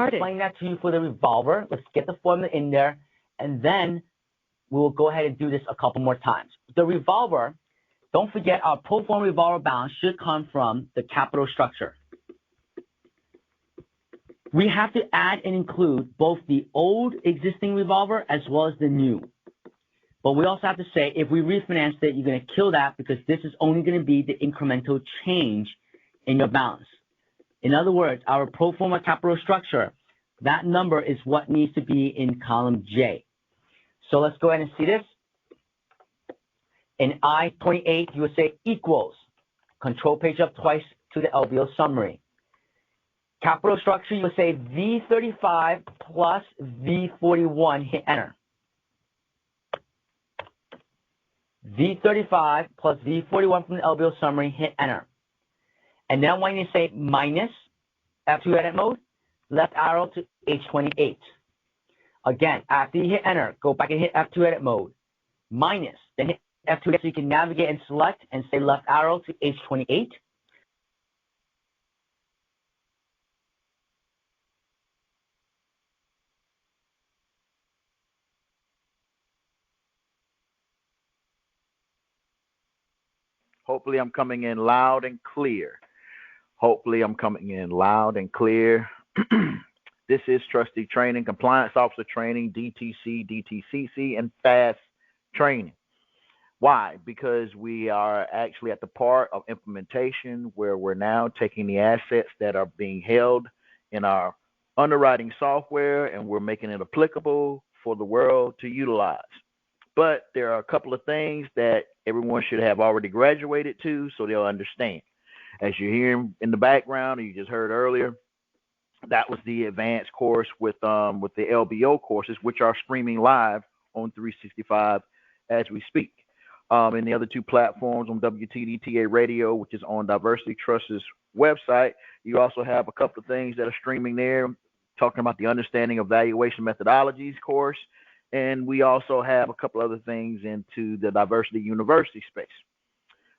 explain that to you for the revolver. Let's get the formula in there, and then we'll go ahead and do this a couple more times. The revolver, don't forget our pro forma revolver balance should come from the capital structure. We have to add and include both the old existing revolver as well as the new. But we also have to say, if we refinanced it, you're going to kill that because this is only going to be the incremental change in your balance. In other words, our pro forma capital structure, that number is what needs to be in column J. So let's go ahead and see this. In I-28, you would say equals. Control page up twice to the LBO summary. Capital structure, you would say V35 plus V41, hit enter. V35 plus V41 from the LBO summary, hit enter. And then when you say minus F2 edit mode, left arrow to H28. Again, after you hit enter, go back and hit F2 edit mode. Minus, then hit F2 so you can navigate and select and say left arrow to H28. Hopefully I'm coming in loud and clear. Hopefully I'm coming in loud and clear. This is Trustee Training, Compliance Officer Training, DTC, DTCC, and FAST Training. Why? Because we are actually at the part of implementation where we're now taking the assets that are being held in our underwriting software and we're making it applicable for the world to utilize. But there are a couple of things that everyone should have already graduated to so they'll understand. As you hear in the background, and you just heard earlier, that was the advanced course with the LBO courses, which are streaming live on 365 as we speak. And the other two platforms on WTDTA Radio, which is on Diversity Trust's website, you also have a couple of things that are streaming there, talking about the understanding of valuation methodologies course. And we also have a couple other things into the Diversity University space.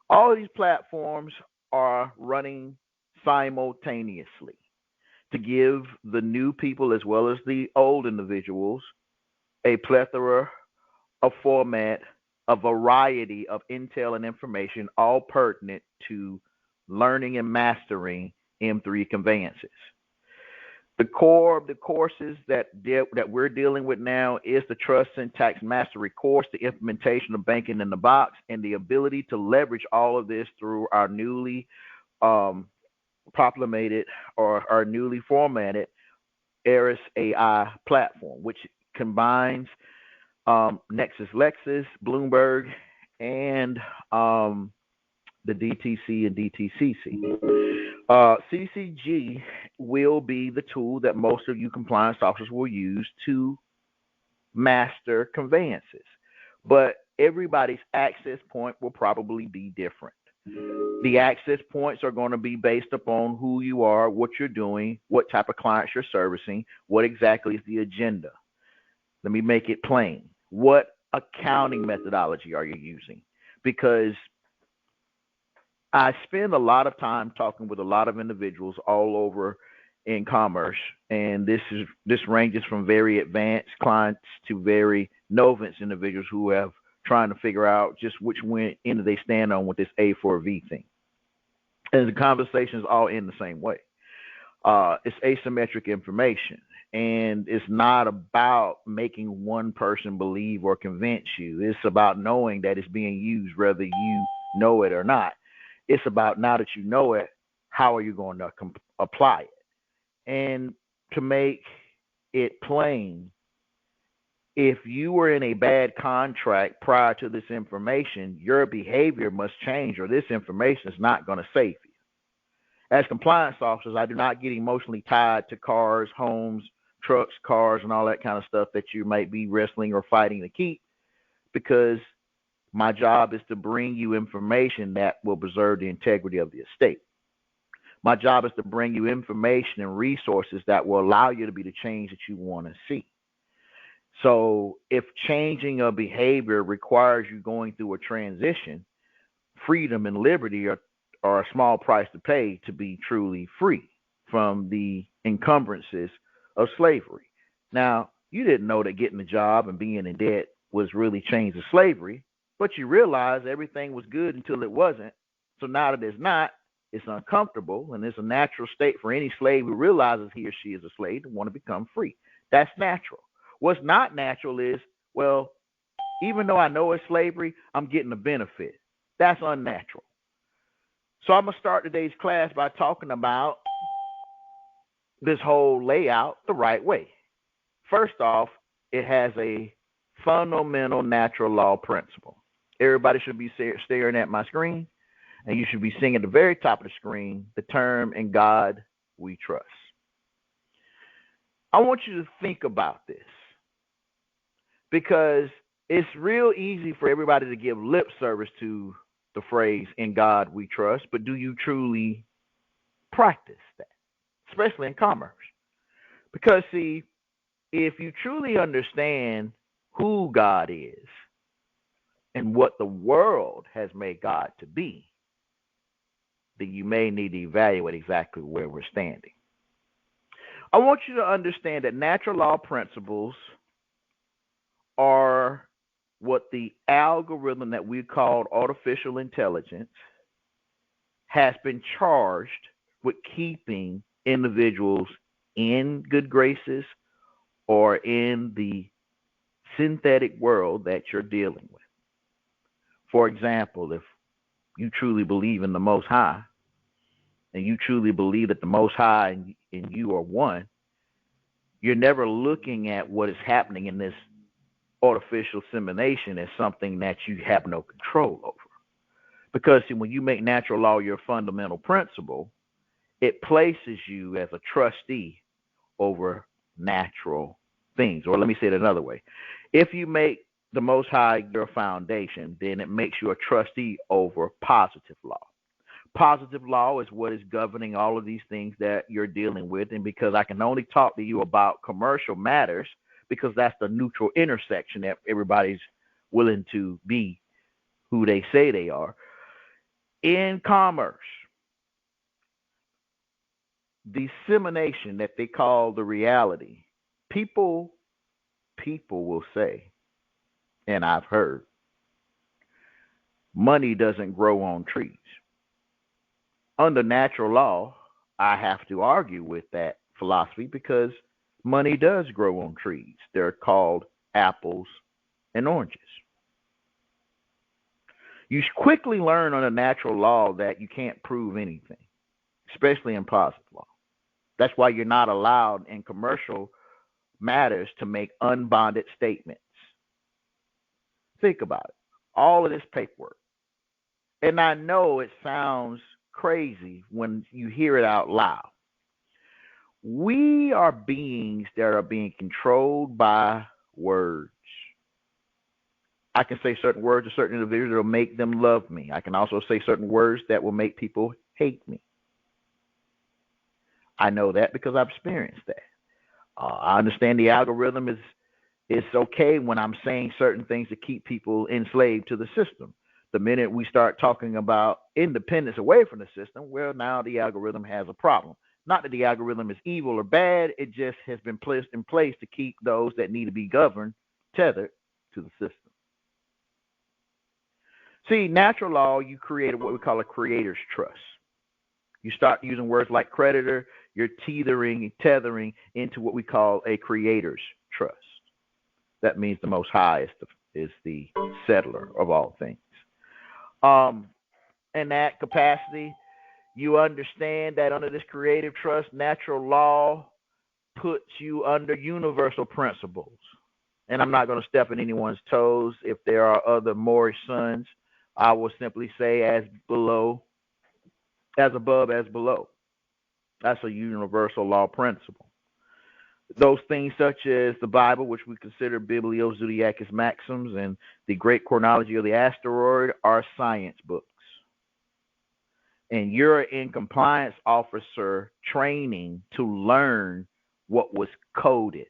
All of these platforms are running simultaneously to give the new people as well as the old individuals a plethora of format, a variety of intel and information, all pertinent to learning and mastering M3 conveyances. The core of the courses that we're dealing with now is the Trust Syntax Mastery course, the implementation of banking in the box, and the ability to leverage all of this through our newly proclamated or our newly formatted Eris AI platform, which combines Nexus Lexis, Bloomberg, and the DTC and DTCC. CCG will be the tool that most of you compliance officers will use to master conveyances, but everybody's access point will probably be different. The access points are going to be based upon who you are, what you're doing, what type of clients you're servicing, what exactly is the agenda. Let me make it plain. What accounting methodology are you using? Because I spend a lot of time talking with a lot of individuals all over in commerce, and this ranges from very advanced clients to very novice individuals who have trying to figure out just which end do they stand on with this A4V thing. And the conversations all end the same way. It's asymmetric information, and it's not about making one person believe or convince you. It's about knowing that it's being used whether you know it or not. It's about now that you know it, how are you going to apply it? And to make it plain, if you were in a bad contract prior to this information, your behavior must change or this information is not going to save you. As compliance officers, I do not get emotionally tied to cars, homes, trucks, cars, and all that kind of stuff that you might be wrestling or fighting to keep, because my job is to bring you information that will preserve the integrity of the estate. My job is to bring you information and resources that will allow you to be the change that you want to see. So if changing a behavior requires you going through a transition, freedom and liberty are a small price to pay to be truly free from the encumbrances of slavery. Now, you didn't know that getting a job and being in debt was really chains of slavery, but you realize everything was good until it wasn't. So now that it's not, it's uncomfortable, and it's a natural state for any slave who realizes he or she is a slave to want to become free. That's natural. What's not natural is, well, even though I know it's slavery, I'm getting a benefit. That's unnatural. So I'm going to start today's class by talking about this whole layout the right way. First off, it has a fundamental natural law principle. Everybody should be staring at my screen, and you should be seeing at the very top of the screen the term "In God We Trust." I want you to think about this, because it's real easy for everybody to give lip service to the phrase "In God We Trust," but do you truly practice that, especially in commerce? Because, see, if you truly understand who God is and what the world has made God to be, then you may need to evaluate exactly where we're standing. I want you to understand that natural law principles are what the algorithm that we call artificial intelligence has been charged with keeping individuals in good graces or in the synthetic world that you're dealing with. For example, if you truly believe in the Most High, and you truly believe that the Most High and you are one, you're never looking at what is happening in this artificial simulation as something that you have no control over. Because see, when you make natural law your fundamental principle, it places you as a trustee over natural things. Or let me say it another way. If you make the Most High your foundation, then it makes you a trustee over positive law. Positive law is what is governing all of these things that you're dealing with. And because I can only talk to you about commercial matters, because that's the neutral intersection that everybody's willing to be who they say they are. In commerce, the simulation that they call the reality, people will say, and I've heard, money doesn't grow on trees. Under natural law, I have to argue with that philosophy because money does grow on trees. They're called apples and oranges. You quickly learn under natural law that you can't prove anything, especially in positive law. That's why you're not allowed in commercial matters to make unbonded statements. Think about it. All of this paperwork. And I know it sounds crazy when you hear it out loud. We are beings that are being controlled by words. I can say certain words to certain individuals that will make them love me. I can also say certain words that will make people hate me. I know that because I've experienced that. I understand the algorithm is it's okay when I'm saying certain things to keep people enslaved to the system. The minute we start talking about independence away from the system, well, now the algorithm has a problem. Not that the algorithm is evil or bad, it just has been placed in place to keep those that need to be governed tethered to the system. See, natural law, you created what we call a creator's trust. You start using words like creditor, you're tethering into what we call a creator's trust. That means the Most High is the settler of all things. In that capacity, you understand that under this creative trust, natural law puts you under universal principles. And I'm not going to step on anyone's toes. If there are other Moorish sons, I will simply say as below, as above, as below. That's a universal law principle. Those things such as the Bible, which we consider Biblio-Zodiacus Maxims, and the Great Chronology of the Asteroid are science books. And you're in compliance officer training to learn what was coded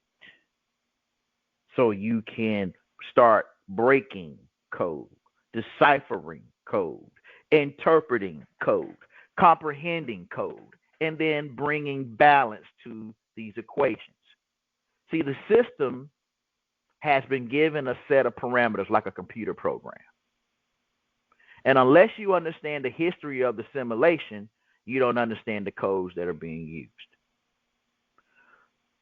so you can start breaking code, deciphering code, interpreting code, comprehending code, and then bringing balance to these equations. See, the system has been given a set of parameters like a computer program. And unless you understand the history of the simulation, you don't understand the codes that are being used.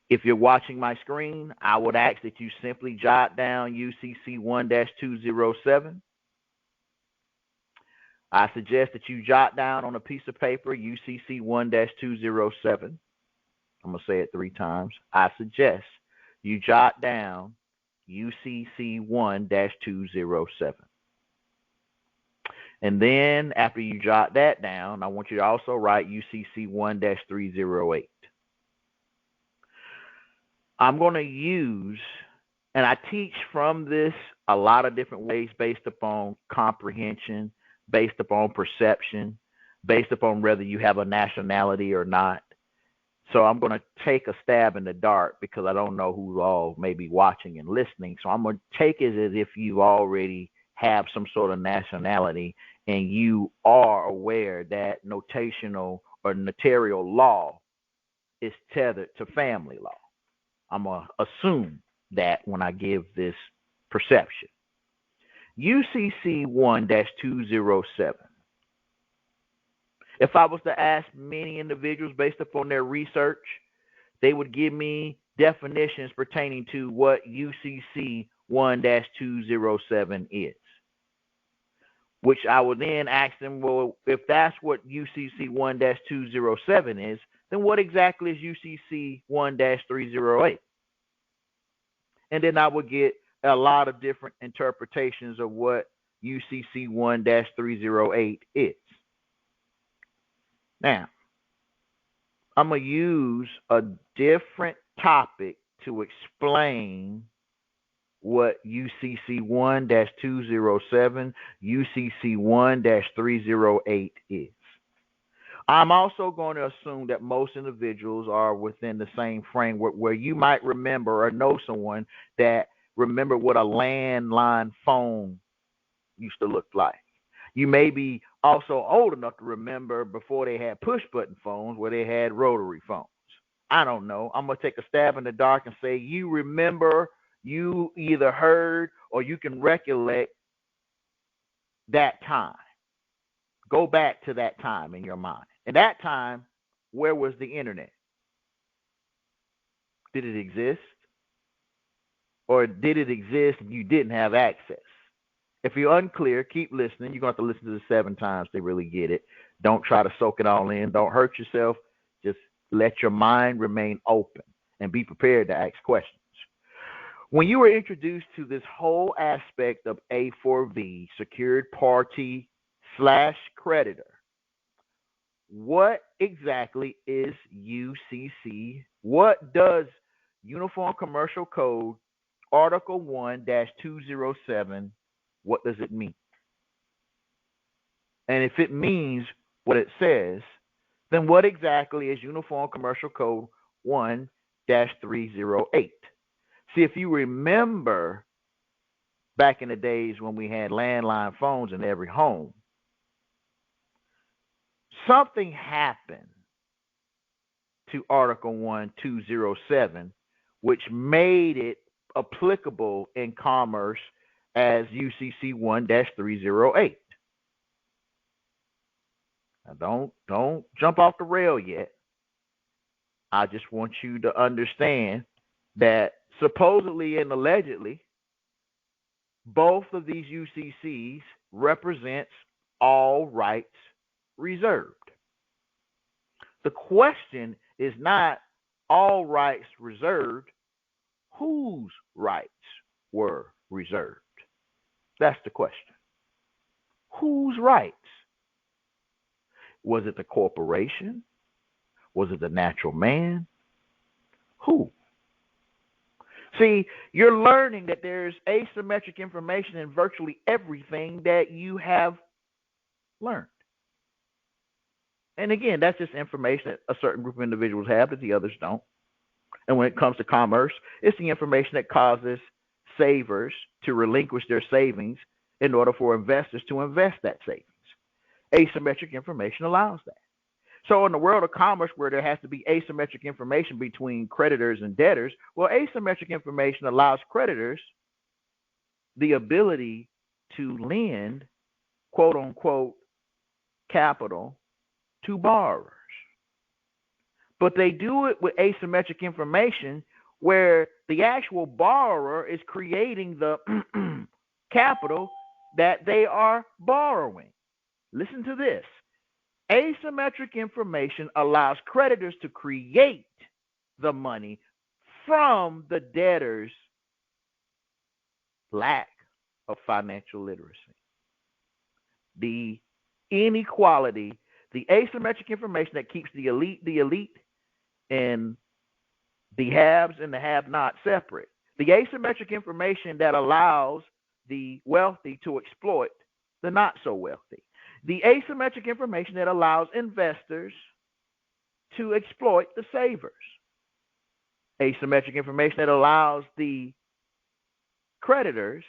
If you're watching my screen, I would ask that you simply jot down UCC 1-207. I suggest that you jot down on a piece of paper UCC 1-207. I'm going to say it 3 times. I suggest you jot down UCC 1-207. And then after you jot that down, I want you to also write UCC 1-308. I'm going to use, and I teach from this a lot of different ways based upon comprehension, based upon perception, based upon whether you have a nationality or not. So I'm going to take a stab in the dark because I don't know who all may be watching and listening. So I'm going to take it as if you already have some sort of nationality and you are aware that notational or notarial law is tethered to family law. I'm going to assume that when I give this perception. UCC 1-207. If I was to ask many individuals based upon their research, they would give me definitions pertaining to what UCC 1-207 is. Which I would then ask them, well, if that's what UCC 1-207 is, then what exactly is UCC 1-308? And then I would get a lot of different interpretations of what UCC 1-308 is. Now, I'm going to use a different topic to explain what UCC 1-207, UCC 1-308 is. I'm also going to assume that most individuals are within the same framework where you might remember or know someone that remember what a landline phone used to look like. You may be also old enough to remember before they had push-button phones where they had rotary phones. I don't know. I'm going to take a stab in the dark and say you remember, you either heard or you can recollect that time. Go back to that time in your mind. And that time, where was the internet? Did it exist? Or did it exist and you didn't have access? If you're unclear, keep listening. You're going to have to listen to this 7 times to really get it. Don't try to soak it all in. Don't hurt yourself. Just let your mind remain open and be prepared to ask questions. When you were introduced to this whole aspect of A4V, secured party / creditor, what exactly is UCC? What does Uniform Commercial Code Article 1-207, what does it mean? And if it means what it says, then what exactly is Uniform Commercial Code 1-308? See, if you remember back in the days when we had landline phones in every home, something happened to Article 1-207, which made it applicable in commerce as UCC 1-308. Now, don't jump off the rail yet. I just want you to understand that supposedly and allegedly, both of these UCCs represents all rights reserved. The question is not all rights reserved, whose rights were reserved? That's the question. Whose rights? Was it the corporation? Was it the natural man? Who? See, you're learning that there's asymmetric information in virtually everything that you have learned. And again, that's just information that a certain group of individuals have that the others don't. And when it comes to commerce, it's the information that causes savers to relinquish their savings in order for investors to invest that savings. Asymmetric information allows that. So in the world of commerce where there has to be asymmetric information between creditors and debtors, well, asymmetric information allows creditors the ability to lend, quote unquote, capital to borrowers. But they do it with asymmetric information where the actual borrower is creating the capital that they are borrowing. Listen to this. Asymmetric information allows creditors to create the money from the debtor's lack of financial literacy. The inequality, the asymmetric information that keeps the elite, and the haves and the have-not separate. The asymmetric information that allows the wealthy to exploit the not so wealthy. The asymmetric information that allows investors to exploit the savers. Asymmetric information that allows the creditors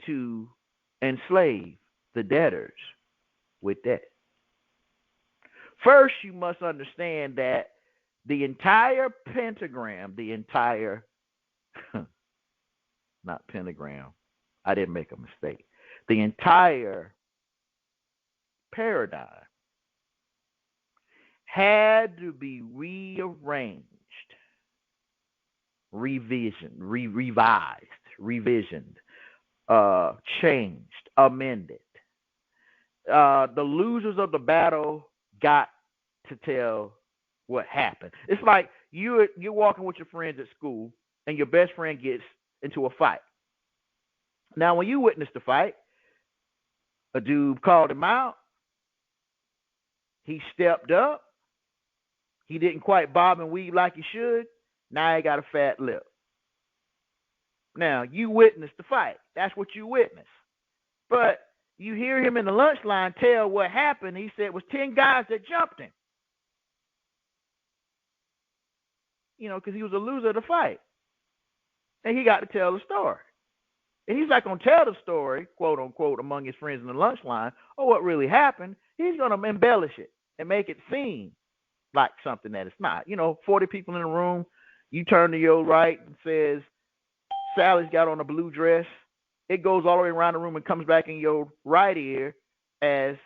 to enslave the debtors with debt. First, you must understand that the entire pentagram, not pentagram, I didn't make a mistake. The entire paradigm had to be rearranged, revised, revisioned, changed, amended. The losers of the battle got to tell what happened. It's like you're walking with your friends at school and your best friend gets into a fight. Now, when you witnessed the fight, a dude called him out. He stepped up. He didn't quite bob and weave like he should. Now he got a fat lip. Now, you witnessed the fight. That's what you witnessed. But you hear him in the lunch line tell what happened. He said it was 10 guys that jumped him. Because he was a loser of the fight. And he got to tell the story. And he's not going to tell the story, quote unquote, among his friends in the lunch line, or what really happened. He's going to embellish it and make it seem like something that it's not. 40 people in the room, you turn to your right and says, Sally's got on a blue dress. It goes all the way around the room and comes back in your right ear as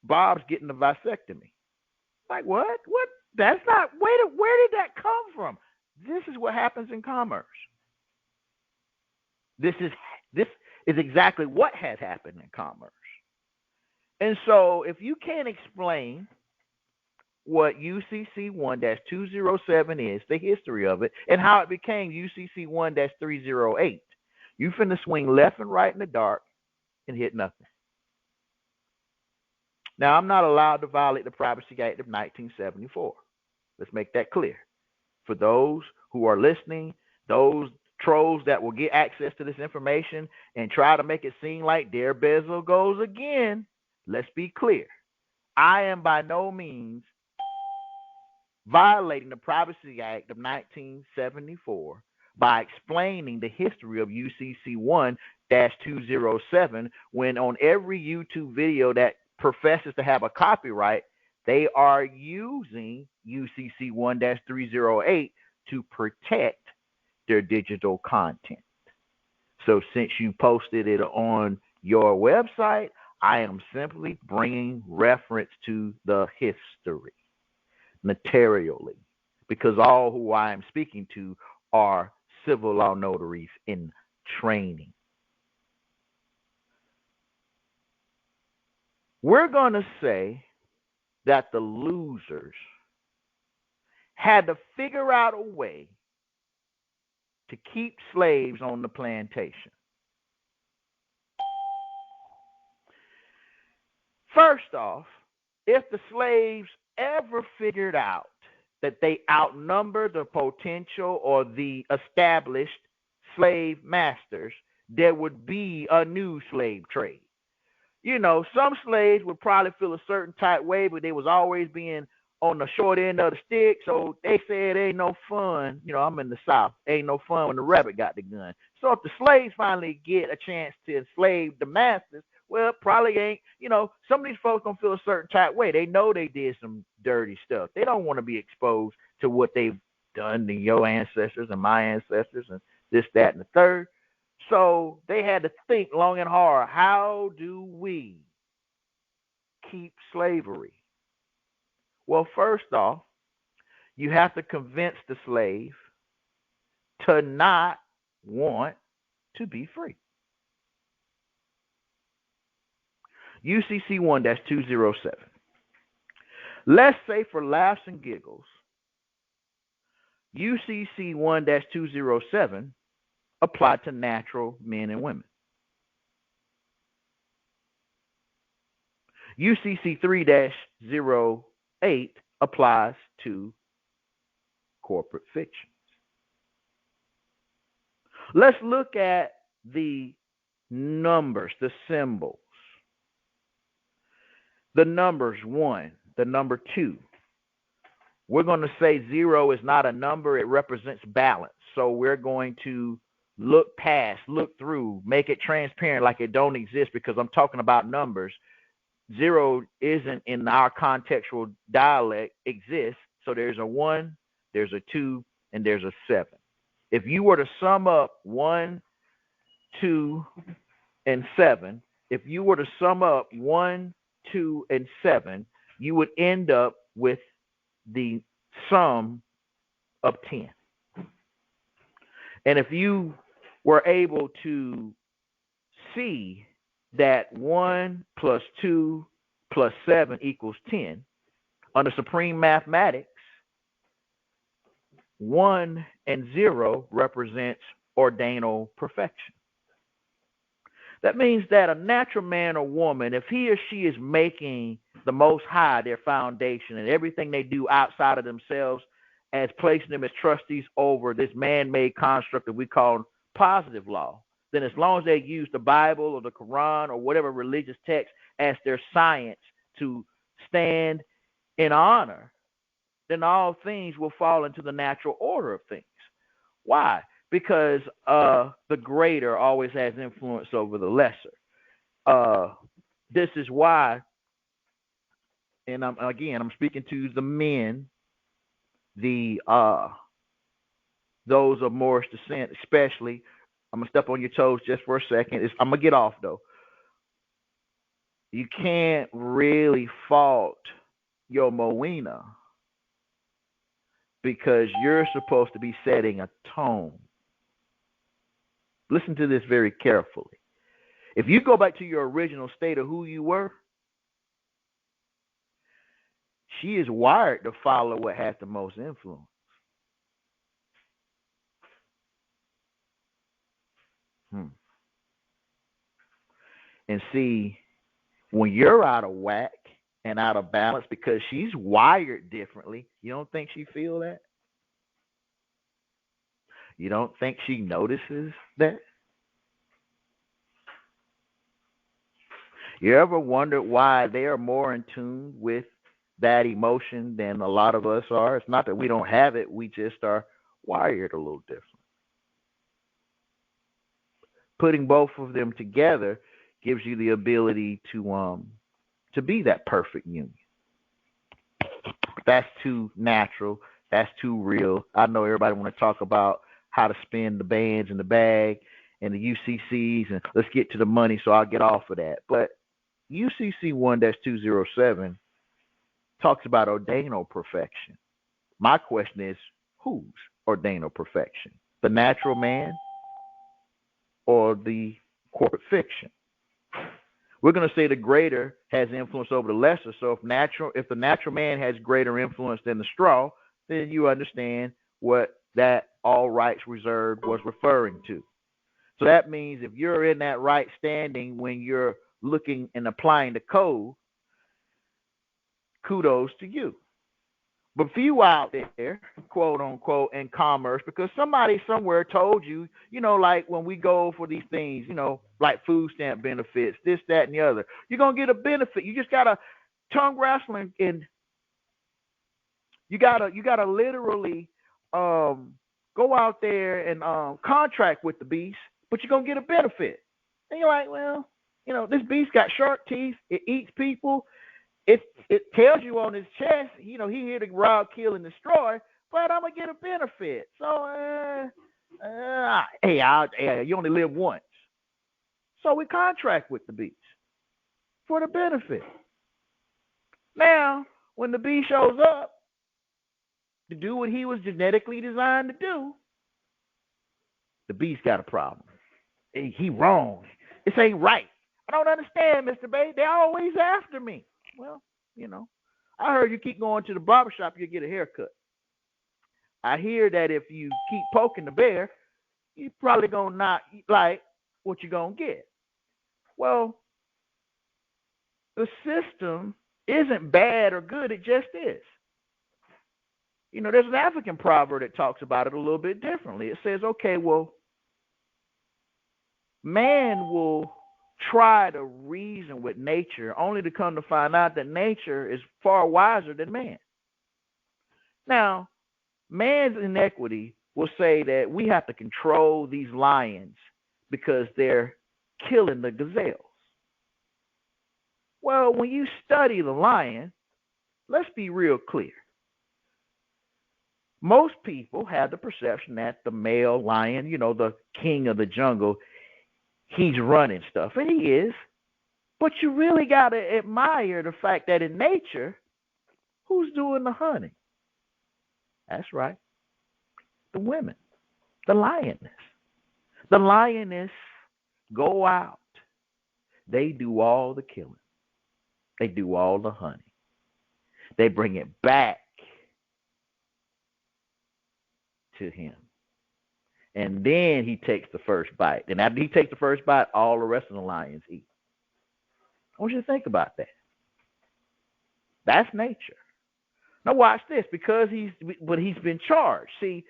Bob's getting a vasectomy. Like, what? What? That's not, where did that come from? This is what happens in commerce. This is exactly what has happened in commerce. And so if you can't explain what UCC 1-207 is, the history of it, and how it became UCC 1-308, you finna swing left and right in the dark and hit nothing. Now, I'm not allowed to violate the Privacy Act of 1974. Let's make that clear. For those who are listening, those trolls that will get access to this information and try to make it seem like their bezel goes again, let's be clear. I am by no means violating the Privacy Act of 1974 by explaining the history of UCC 1-207 when on every YouTube video that professes to have a copyright, they are using UCC 1-308 to protect their digital content. So since you posted it on your website, I am simply bringing reference to the history materially, because all who I am speaking to are civil law notaries in training. We're going to say that the losers had to figure out a way to keep slaves on the plantation. First off, if the slaves ever figured out that they outnumbered the potential or the established slave masters, there would be a new slave trade. Some slaves would probably feel a certain type way, but they was always being on the short end of the stick, so they said ain't no fun. I'm in the South. Ain't no fun when the rabbit got the gun. So if the slaves finally get a chance to enslave the masters, Well, probably ain't. Some of these folks gonna feel a certain type way. They know they did some dirty stuff. They don't want to be exposed to what they've done to your ancestors and my ancestors and this, that, and the third. So they had to think long and hard. How do we keep slavery? Well, first off, you have to convince the slave to not want to be free. UCC 1-207. Let's say for laughs and giggles, UCC 1-207 applied to natural men and women. UCC 3-08 applies to corporate fiction. Let's look at the numbers, the symbols. The numbers 1, the number 2. We're going to say 0 is not a number. It represents balance. So we're going to look past, look through, make it transparent like it don't exist because I'm talking about numbers. 0 isn't in our contextual dialect exists. So there's a 1, there's a 2, and there's a 7. If you were to sum up 1, 2, and 7, if you were to sum up 1, 2, and 7, you would end up with the sum of 10. And if you were able to see that 1 plus 2 plus 7 equals 10, under supreme mathematics, 1 and 0 represents ordinal perfection. That means that a natural man or woman, if he or she is making the Most High their foundation and everything they do outside of themselves as placing them as trustees over this man-made construct that we call positive law, then as long as they use the Bible or the Quran or whatever religious text as their science to stand in honor, then all things will fall into the natural order of things. Why? Because the greater always has influence over the lesser. This is why, and I'm speaking to the men, those of Moorish descent, especially. I'm gonna step on your toes just for a second. I'm gonna get off though. You can't really fault your Moena because you're supposed to be setting a tone. Listen to this very carefully. If you go back to your original state of who you were, she is wired to follow what has the most influence. And see, when you're out of whack and out of balance because she's wired differently, you don't think she feel that? You don't think she notices that? You ever wondered why they are more in tune with that emotion than a lot of us are? It's not that we don't have it, we just are wired a little different. Putting both of them together gives you the ability to be that perfect union. That's too natural. That's too real. I know everybody want to talk about how to spin the bands in the bag and the UCCs, and let's get to the money, so I'll get off of that. But UCC 1-207 talks about ordinal perfection. My question is, whose ordinal perfection? The natural man or the corporate fiction? We're going to say the greater has influence over the lesser. So if the natural man has greater influence than the straw, then you understand what that all rights reserved was referring to. So that means if you're in that right standing when you're looking and applying the code, kudos to you. But few out there, quote unquote, in commerce, because somebody somewhere told you, like when we go for these things, like food stamp benefits, this, that, and the other, you're going to get a benefit. You just got to tongue wrestling, and you gotta literally go out there and contract with the beast, but you're going to get a benefit. And you're like, well, This beast got shark teeth. It eats people. It tells you on his chest, he here to rob, kill, and destroy, but I'm going to get a benefit. So, hey, you only live once. So we contract with the beast for the benefit. Now, when the beast shows up to do what he was genetically designed to do, the beast got a problem. He wrong. This ain't right. I don't understand, Mr. Bay. They're always after me. Well, I heard you keep going to the barbershop, you'll get a haircut. I hear that if you keep poking the bear, you're probably going to not like what you're going to get. Well, the system isn't bad or good. It just is. There's an African proverb that talks about it a little bit differently. It says, okay, well, man will try to reason with nature only to come to find out that nature is far wiser than man. Now, man's inequity will say that we have to control these lions because they're killing the gazelles. Well, when you study the lion, let's be real clear. Most people have the perception that the male lion, the king of the jungle, he's running stuff, and he is. But you really got to admire the fact that in nature, who's doing the hunting? That's right. The women, the lioness. The lioness go out. They do all the killing. They do all the hunting. They bring it back to him. And then he takes the first bite. And after he takes the first bite, all the rest of the lions eat. I want you to think about that. That's nature. Now watch this, because he's been charged. See,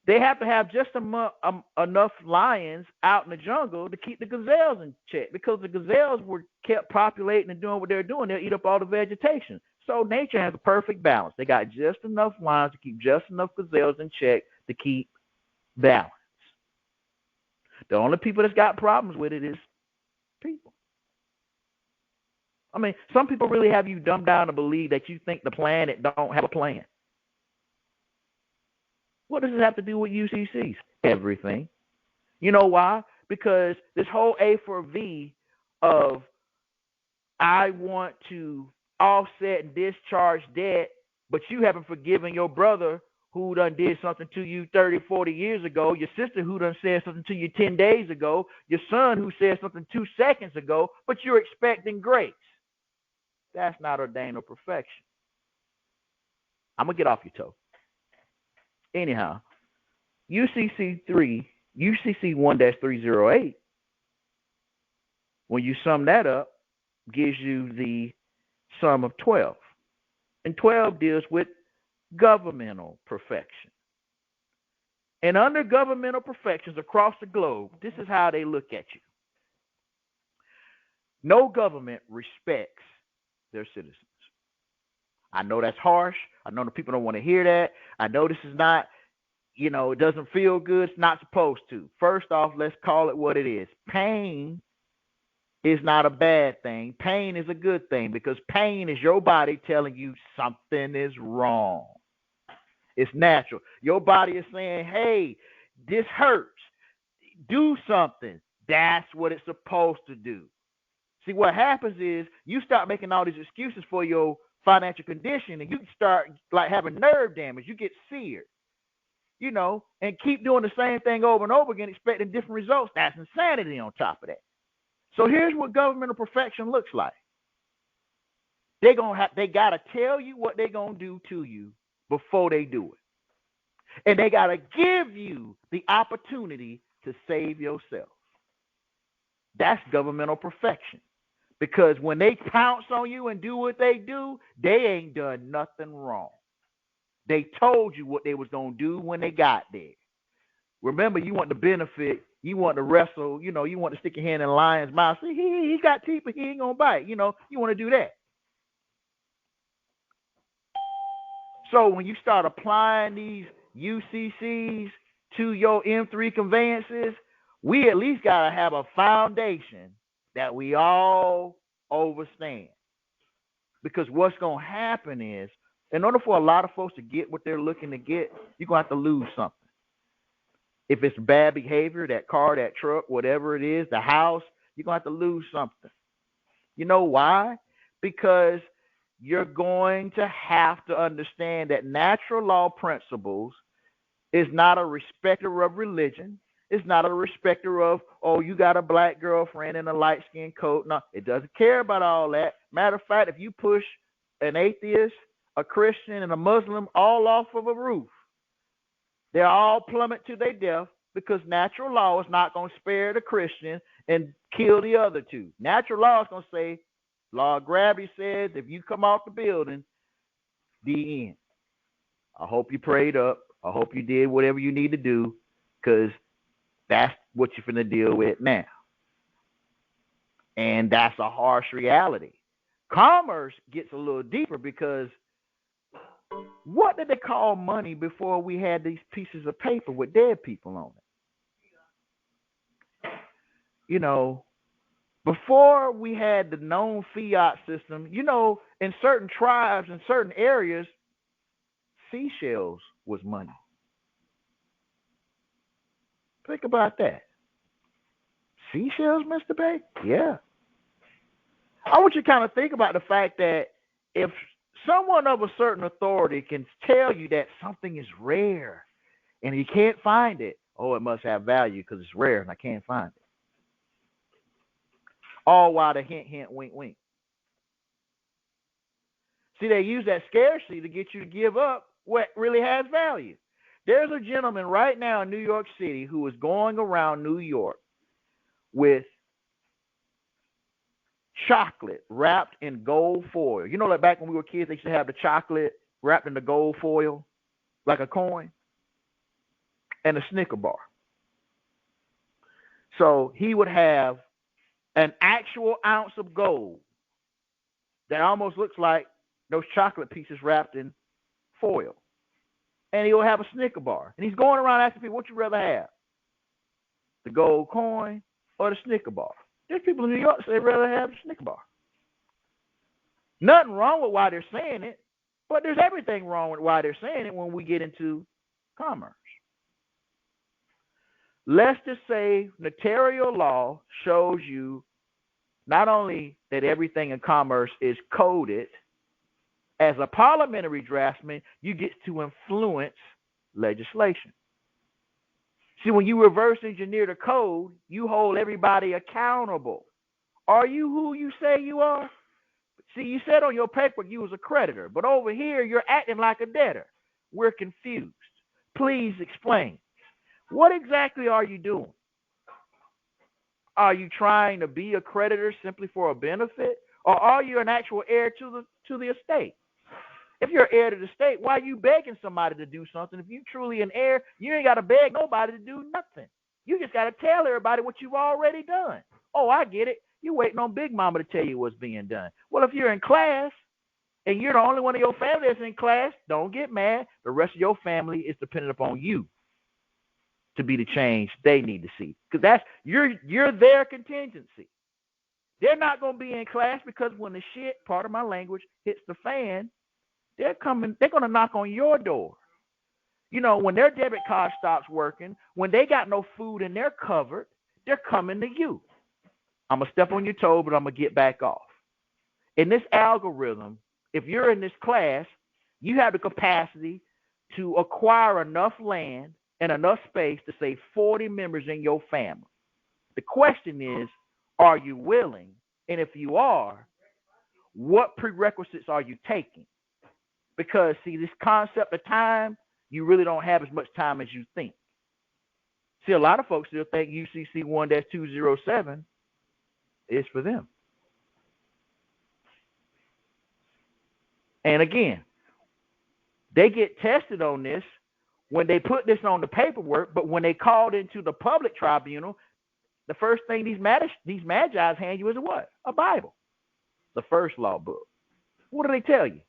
they have to have just enough lions out in the jungle to keep the gazelles in check, because the gazelles were kept populating and doing what they're doing. They'll eat up all the vegetation. So nature has a perfect balance. They got just enough lions to keep just enough gazelles in check to keep balance. The only people that's got problems with it is people. I mean, some people really have you dumbed down to believe that you think the planet don't have a plan. What does it have to do with UCCs? Everything. You know why? Because this whole A for V of I want to offset and discharge debt, but you haven't forgiven your brother who done did something to you 30, 40 years ago, your sister who done said something to you 10 days ago, your son who said something 2 seconds ago, but you're expecting grace. That's not ordained or perfection. I'm going to get off your toe. Anyhow, UCC 1-308, when you sum that up, gives you the sum of 12. And 12 deals with governmental perfection. And under governmental perfections across the globe, this is how they look at you. No government respects their citizens. I know that's harsh. I know the people don't want to hear that. I know this is not, it doesn't feel good. It's not supposed to. First off, let's call it what it is. Pain is not a bad thing. Pain is a good thing, because pain is your body telling you something is wrong. It's natural. Your body is saying, hey, this hurts. Do something. That's what it's supposed to do. See, what happens is you start making all these excuses for your financial condition, and you start like having nerve damage. You get seared, and keep doing the same thing over and over again, expecting different results. That's insanity on top of that. So here's what governmental perfection looks like. They got to tell you what they're going to do to you before they do it. And they got to give you the opportunity to save yourself. That's governmental perfection. Because when they pounce on you and do what they do, they ain't done nothing wrong. They told you what they was going to do when they got there. Remember, you want the benefit. You want to wrestle. You want to stick your hand in a lion's mouth. See, he got teeth, but he ain't going to bite. You want to do that. So when you start applying these UCCs to your M3 conveyances, we at least got to have a foundation that we all overstand. Because what's going to happen is, in order for a lot of folks to get what they're looking to get, you're going to have to lose something. If it's bad behavior, that car, that truck, whatever it is, the house, you're going to have to lose something. You know why? Because you're going to have to understand that natural law principles is not a respecter of religion. It's not a respecter of, oh, you got a black girlfriend in a light-skinned coat. No, it doesn't care about all that. Matter of fact, if you push an atheist, a Christian, and a Muslim all off of a roof, they'll all plummet to their death, because natural law is not going to spare the Christian and kill the other two. Natural law is going to say, law of gravity says, if you come off the building, the end. I hope you prayed up. I hope you did whatever you need to do, because that's what you're going to deal with now. And that's a harsh reality. Commerce gets a little deeper, because what did they call money before we had these pieces of paper with dead people on it? You know, before we had the known fiat system, you know, in certain tribes, in certain areas, seashells was money. Think about that. Seashells, Mr. Bay? Yeah. I want you to kind of think about the fact that if someone of a certain authority can tell you that something is rare and you can't find it, oh, it must have value because it's rare and I can't find it. All while the hint, hint, wink, wink. See, they use that scarcity to get you to give up what really has value. There's a gentleman right now in New York City who is going around New York with chocolate wrapped in gold foil. You know, like back when we were kids, they used to have the chocolate wrapped in the gold foil, like a coin, and a Snicker bar. So he would have an actual ounce of gold that almost looks like those chocolate pieces wrapped in foil. And he'll have a Snicker bar. And he's going around asking people, what you rather have? The gold coin or the Snicker bar? There's people in New York say they'd rather have the Snicker bar. Nothing wrong with why they're saying it, but there's everything wrong with why they're saying it when we get into commerce. Let's just say notarial law shows you not only that everything in commerce is coded, as a parliamentary draftsman, you get to influence legislation. See, when you reverse engineer the code, you hold everybody accountable. Are you who you say you are? See, you said on your paper you was a creditor, but over here you're acting like a debtor. We're confused. Please explain. What exactly are you doing? Are you trying to be a creditor simply for a benefit, or are you an actual heir to the estate? If you're heir to the estate, why are you begging somebody to do something? If you're truly an heir, you ain't got to beg nobody to do nothing. You just got to tell everybody what you've already done. Oh, I get it. You're waiting on Big Mama to tell you what's being done. Well, if you're in class and you're the only one of your family that's in class, don't get mad. The rest of your family is dependent upon you to be the change they need to see. Because that's you're their contingency. They're not going to be in class because when the shit, part of my language, hits the fan, they're going to knock on your door. You know, when their debit card stops working, when they got no food in their cupboard, they're coming to you. I'm going to step on your toe, but I'm going to get back off. In this algorithm, if you're in this class, you have the capacity to acquire enough land and enough space to say 40 members in your family. The question is, are you willing? And if you are, what prerequisites are you taking? Because, see, this concept of time, you really don't have as much time as you think. See, a lot of folks still think UCC 1-207 is for them. And again, they get tested on this when they put this on the paperwork, but when they called into the public tribunal, the first thing these magi's hand you is a what? A Bible, the first law book. What do they tell you?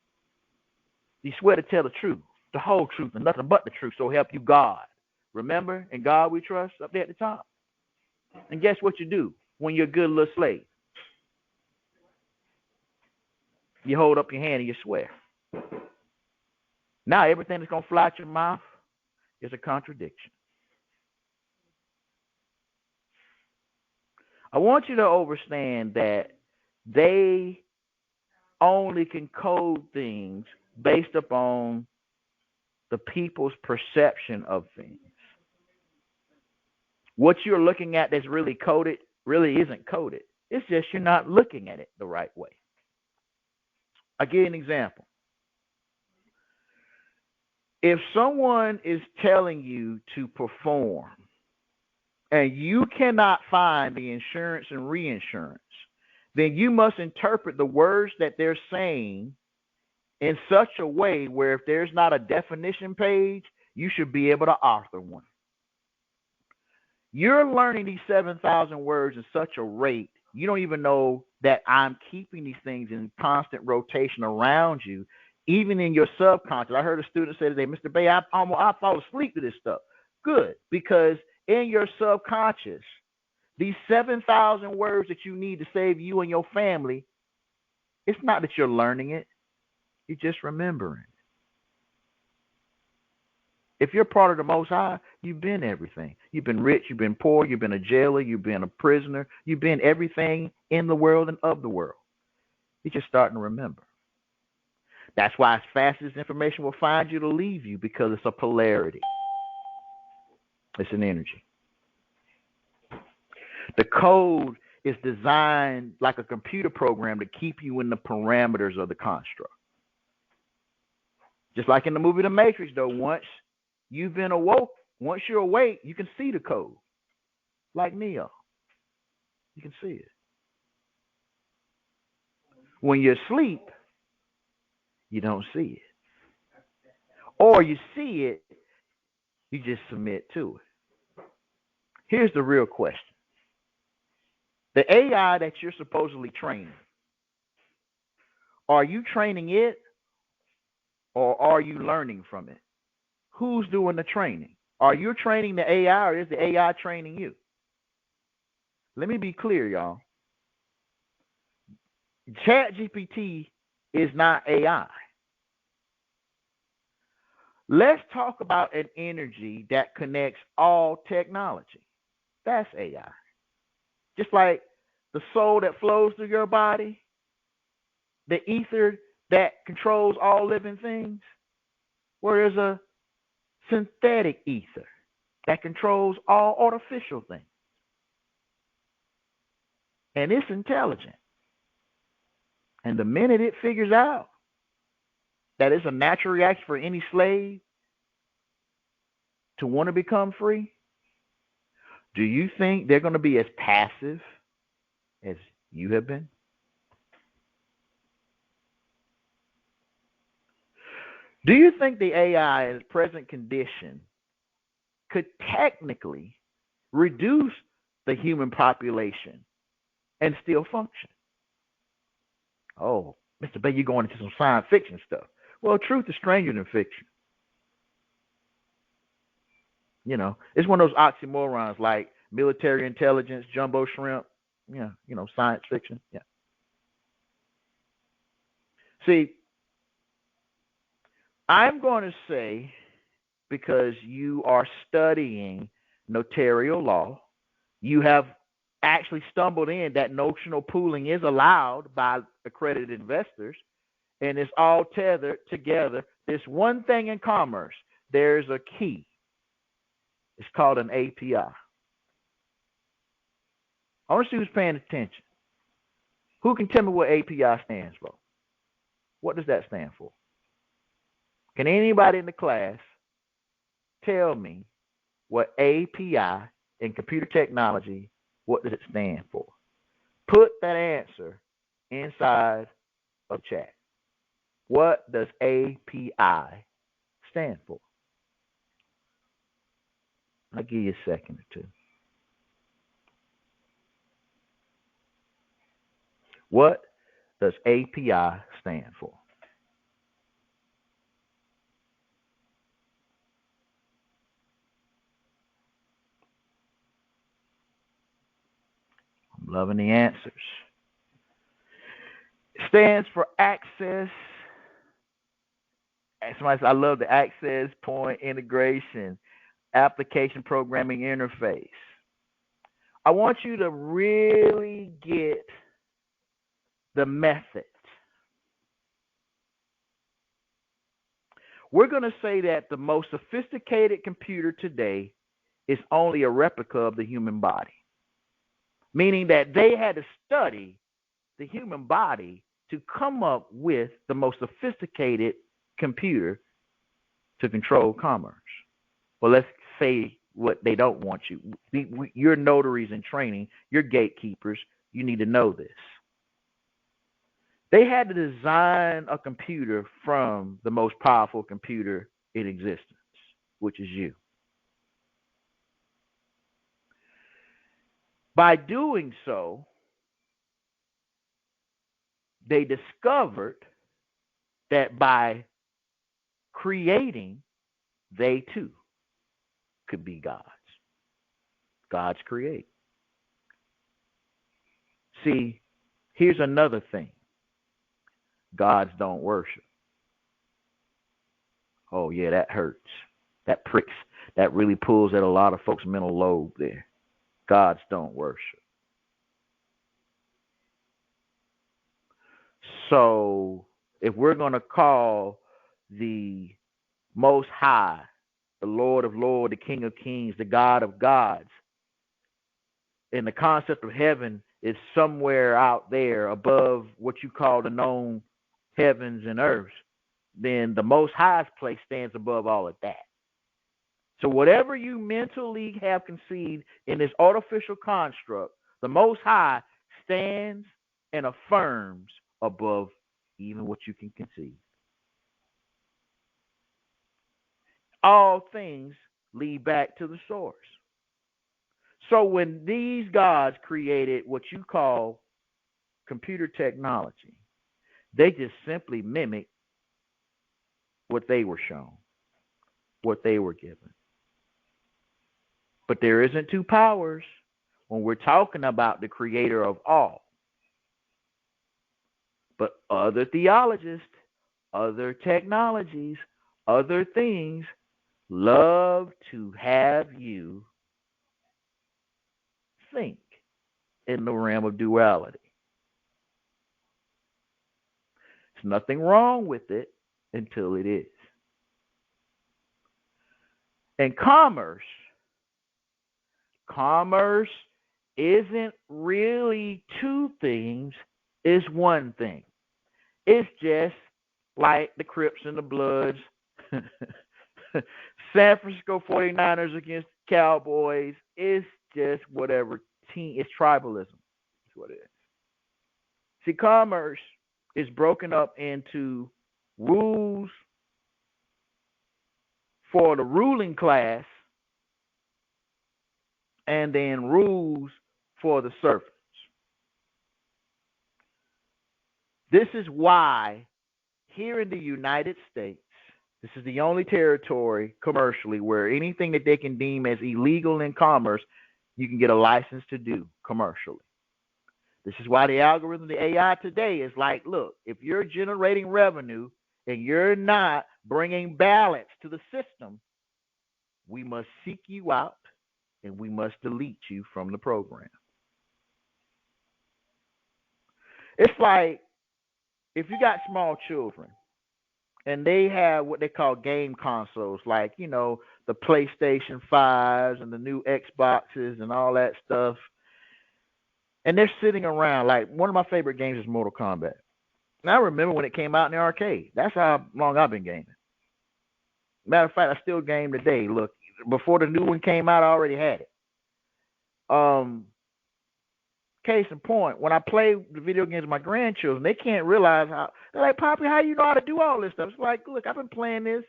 You swear to tell the truth, the whole truth, and nothing but the truth, so help you God. Remember, in God we trust, up there at the top. And guess what you do when you're a good little slave? You hold up your hand and you swear. Now everything that's going to fly out your mouth is a contradiction. I want you to understand that they only can code things based upon the people's perception of things. What you're looking at that's really coded really isn't coded. It's just you're not looking at it the right way. I'll give you an example. If someone is telling you to perform and you cannot find the insurance and reinsurance, then you must interpret the words that they're saying in such a way where if there's not a definition page, you should be able to author one. You're learning these 7,000 words at such a rate, you don't even know that I'm keeping these things in constant rotation around you, even in your subconscious. I heard a student say today, Mr. Bay, I fall asleep to this stuff. Good, because in your subconscious, these 7,000 words that you need to save you and your family, it's not that you're learning it, you're just remembering. If you're part of the Most High, you've been everything. You've been rich, you've been poor, you've been a jailer, you've been a prisoner, you've been everything in the world and of the world. You're just starting to remember. That's why as fast as information will find you to leave you, because it's a polarity. It's an energy. The code is designed like a computer program to keep you in the parameters of the construct. Just like in the movie The Matrix, though, once you've been awoke, once you're awake, you can see the code. Like Neo. You can see it. When you're asleep, you don't see it. Or you see it, you just submit to it. Here's the real question. The AI that you're supposedly training, are you training it or are you learning from it? Who's doing the training? Are you training the AI or is the AI training you? Let me be clear, y'all. ChatGPT is not AI. Let's talk about an energy that connects all technology. That's AI. Just like the soul that flows through your body, the ether that controls all living things, where there's a synthetic ether that controls all artificial things. And it's intelligent. And the minute it figures out that it's a natural reaction for any slave to want to become free, do you think they're going to be as passive as you have been? Do you think the AI in its present condition could technically reduce the human population and still function? Oh, Mr. Bay, you're going into some science fiction stuff. Well, truth is stranger than fiction. You know, it's one of those oxymorons like military intelligence, jumbo shrimp, science fiction. Yeah. See, I'm going to say, because you are studying notarial law, you have actually stumbled in that notional pooling is allowed by accredited investors, and it's all tethered together. There's one thing in commerce. There's a key. It's called an API. I want to see who's paying attention. Who can tell me what API stands for? What does that stand for? Can anybody in the class tell me what API in computer technology, what does it stand for? Put that answer inside of chat. What does API stand for? I'll give you a second or two. What does API stand for? I'm loving the answers. It Stands for access. Somebody said, I love the access point integration application programming interface. I want you to really get the method. We're going to say that the most sophisticated computer today is only a replica of the human body, meaning that they had to study the human body to come up with the most sophisticated computer to control commerce. Well, let's say what they don't want you. You're notaries in training. You're gatekeepers. You need to know this. They had to design a computer from the most powerful computer in existence, which is you. By doing so, they discovered that by creating, they too could be gods. Gods create. See, here's another thing. Gods don't worship. Oh, yeah, that hurts. That pricks. That really pulls at a lot of folks' mental lobe there. Gods don't worship. So if we're going to call the Most High, the Lord of Lords, the King of Kings, the God of gods, and the concept of heaven is somewhere out there above what you call the known heavens and earths, then the Most High's place stands above all of that. So whatever you mentally have conceived in this artificial construct, the Most High stands and affirms above even what you can conceive. All things lead back to the source. So when these gods created what you call computer technology, they just simply mimic what they were shown, what they were given. But there isn't two powers when we're talking about the creator of all. But other theologists, other technologies, other things love to have you think in the realm of duality. There's nothing wrong with it until it is. And commerce isn't really two things, it's one thing. It's just like the Crips and the Bloods, San Francisco 49ers against Cowboys. It's just whatever team. It's tribalism. That's what it is. See, commerce is broken up into rules for the ruling class and then rules for the servants. This is why here in the United States, this is the only territory commercially where anything that they can deem as illegal in commerce, you can get a license to do commercially. This is why the algorithm, the AI today is like, look, if you're generating revenue and you're not bringing balance to the system, we must seek you out and we must delete you from the program. It's like if you got small children and they have what they call game consoles, like, you know, the PlayStation 5s and the new Xboxes and all that stuff, and they're sitting around, like one of my favorite games is Mortal Kombat. And I remember when it came out in the arcade. That's how long I've been gaming. Matter of fact, I still game today. Look, before the new one came out, I already had it. Case in point, when I play the video games with my grandchildren, they can't realize how. They're like, Poppy, how you know how to do all this stuff? It's like, look, I've been playing this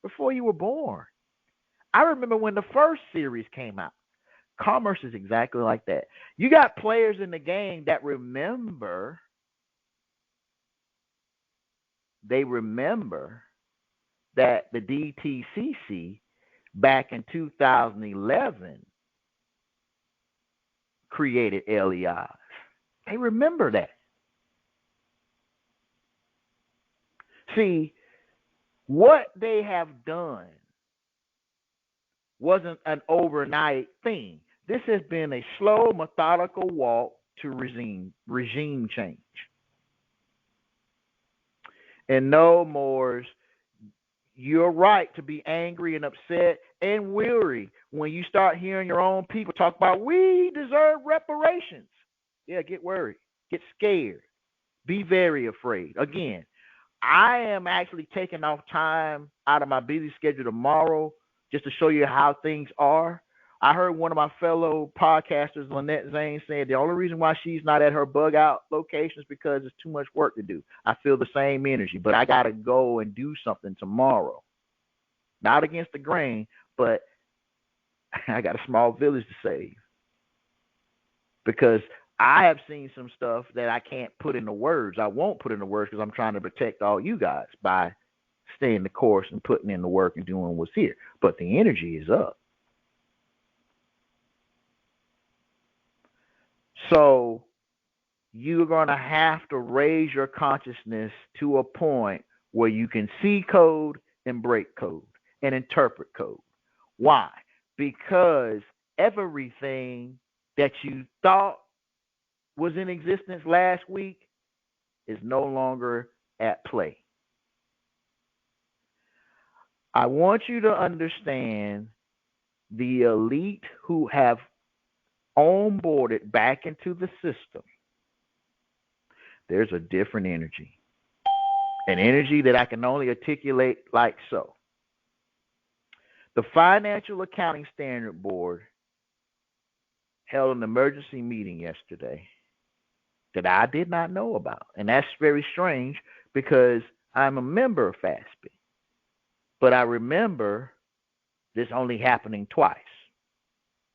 before you were born. I remember when the first series came out. Commerce is exactly like that. You got players in the game that remember. They remember that the DTCC back in 2011 created LEIs. They remember that. See, what they have done wasn't an overnight thing. This has been a slow, methodical walk to regime change. And no, Moors, you're right to be angry and upset and weary when you start hearing your own people talk about we deserve reparations. Yeah, get worried, get scared, be very afraid. Again, I am actually taking off time out of my busy schedule tomorrow just to show you how things are. I heard one of my fellow podcasters, Lynette Zane, saying the only reason why she's not at her bug out location is because it's too much work to do. I feel the same energy, but I got to go and do something tomorrow. Not against the grain, but I got a small village to save. Because I have seen some stuff that I can't put into words. I won't put into words because I'm trying to protect all you guys by staying the course and putting in the work and doing what's here. But the energy is up. So you're going to have to raise your consciousness to a point where you can see code and break code and interpret code. Why? Because everything that you thought was in existence last week is no longer at play. I want you to understand the elite who have onboarded back into the system. There's a different energy, an energy that I can only articulate like so. The Financial Accounting Standard Board held an emergency meeting yesterday that I did not know about. And that's very strange because I'm a member of FASB. But I remember this only happening twice,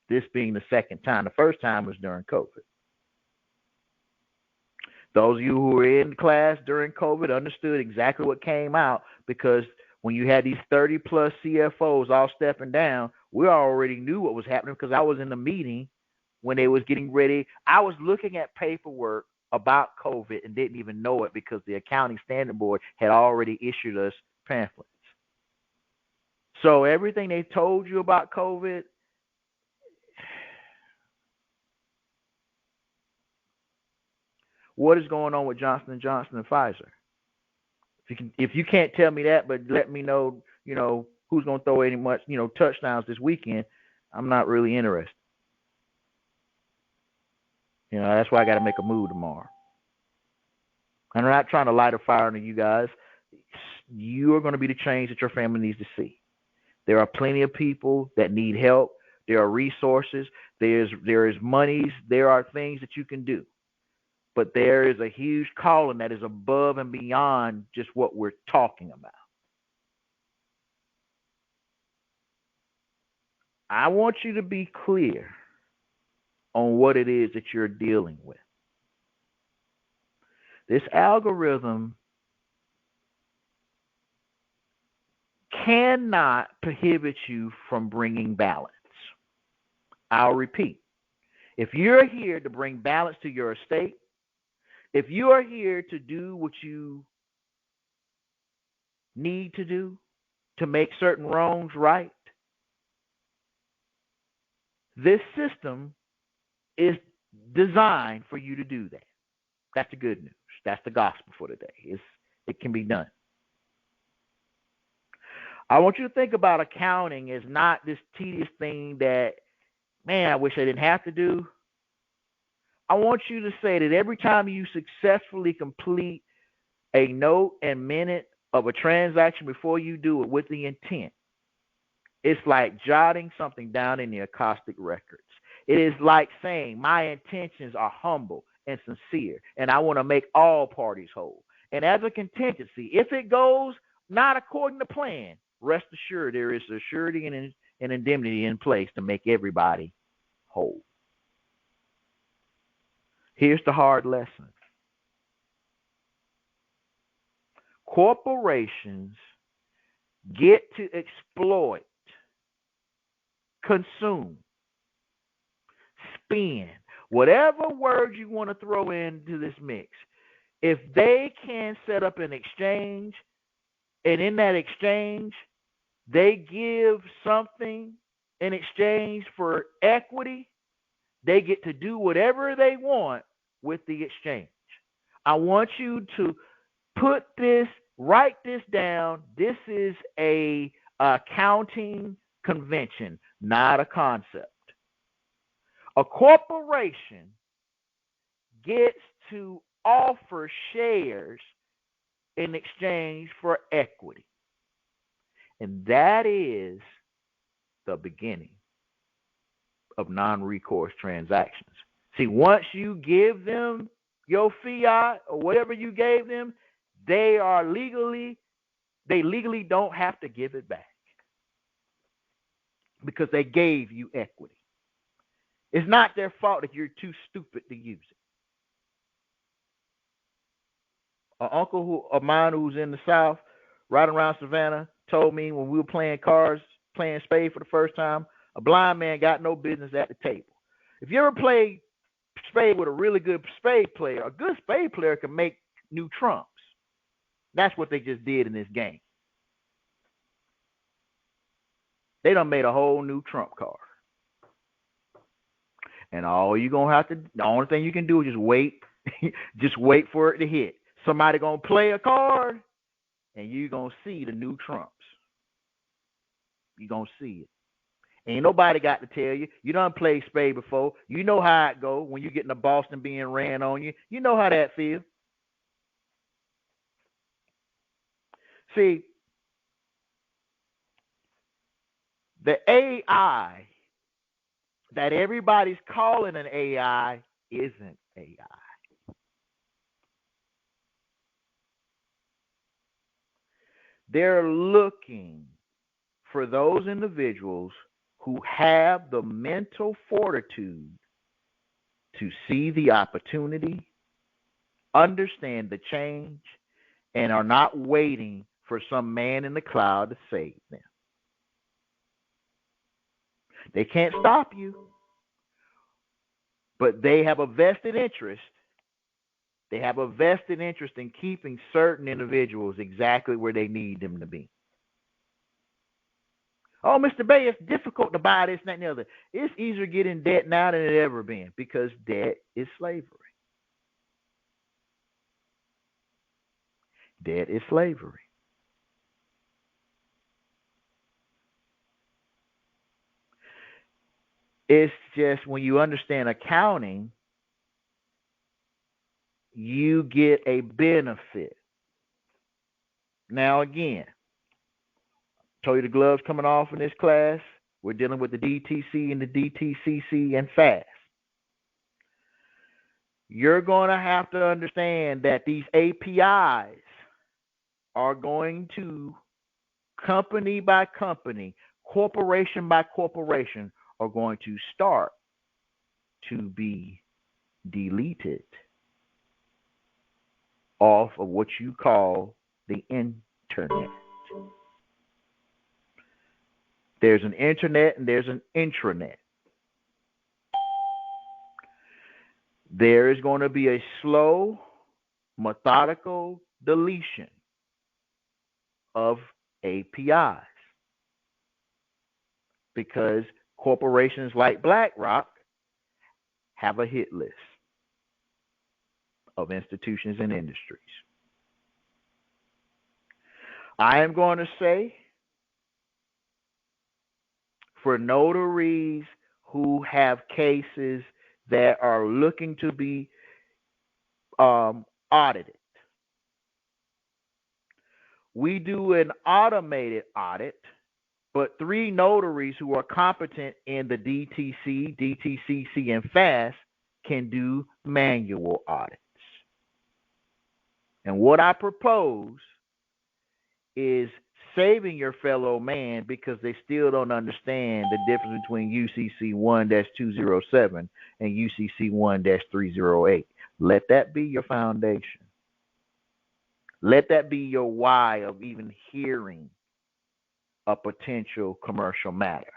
this being the second time. The first time was during COVID. Those of you who were in class during COVID understood exactly what came out, because when you had these 30-plus CFOs all stepping down, we already knew what was happening because I was in the meeting when they was getting ready. I was looking at paperwork about COVID and didn't even know it because the Accounting Standard Board had already issued us pamphlets. So everything they told you about COVID, what is going on with Johnson & Johnson and Pfizer? If you can't tell me that, but let me know, who's going to throw any much, touchdowns this weekend, I'm not really interested. That's why I got to make a move tomorrow. I'm not trying to light a fire under you guys. You are going to be the change that your family needs to see. There are plenty of people that need help. There are resources. There is monies. There are things that you can do. But there is a huge calling that is above and beyond just what we're talking about. I want you to be clear on what it is that you're dealing with. This algorithm cannot prohibit you from bringing balance. I'll repeat. If you're here to bring balance to your estate, if you are here to do what you need to do to make certain wrongs right, this system is designed for you to do that. That's the good news. That's the gospel for today. It can be done. I want you to think about accounting as not this tedious thing that, man, I wish I didn't have to do. I want you to say that every time you successfully complete a note and minute of a transaction before you do it with the intent, it's like jotting something down in the Akashic records. It is like saying my intentions are humble and sincere, and I want to make all parties whole. And as a contingency, if it goes not according to plan, rest assured there is a surety and an indemnity in place to make everybody whole. Here's the hard lesson. Corporations get to exploit, consume, spend, whatever word you want to throw into this mix. If they can set up an exchange And in that exchange, they give something in exchange for equity. They get to do whatever they want with the exchange. I want you to write this down. This is a accounting convention, not a concept. A corporation gets to offer shares in exchange for equity. And that is the beginning of non-recourse transactions. See, once you give them your fiat or whatever you gave them, they legally don't have to give it back because they gave you equity. It's not their fault if you're too stupid to use it. An uncle of mine who's in the South, right around Savannah, told me when we were playing cards, playing spade for the first time, a blind man got no business at the table. If you ever played spade with a really good spade player, a good spade player can make new trumps. That's what they just did in this game. They done made a whole new trump card. And the only thing you can do is just wait, just wait for it to hit. Somebody gonna play a card, and you gonna see the new trumps. You gonna see it. Ain't nobody got to tell you. You done played spade before. You know how it go when you get in the Boston being ran on you. You know how that feels. See, the AI that everybody's calling an AI isn't AI. They're looking for those individuals who have the mental fortitude to see the opportunity, understand the change, and are not waiting for some man in the cloud to save them. They can't stop you, but they have a vested interest. They have a vested interest in keeping certain individuals exactly where they need them to be. Oh, Mr. Bay, it's difficult to buy this, that, and the other. It's easier to get in debt now than it ever been because debt is slavery. Debt is slavery. It's just when you understand accounting, you get a benefit. Now, again, told you the gloves coming off in this class. We're dealing with the DTC and the DTCC and FAST. You're going to have to understand that these APIs are going to, company by company, corporation by corporation, are going to start to be deleted off of what you call the internet. There's an internet and there's an intranet. There is going to be a slow, methodical deletion of APIs because corporations like BlackRock have a hit list of institutions and industries. I am going to say for notaries who have cases that are looking to be audited, we do an automated audit, but 3 notaries who are competent in the DTC, DTCC, and FAST can do manual audits. And what I propose is saving your fellow man because they still don't understand the difference between UCC 1-207 and UCC 1-308. Let that be your foundation. Let that be your why of even hearing a potential commercial matter.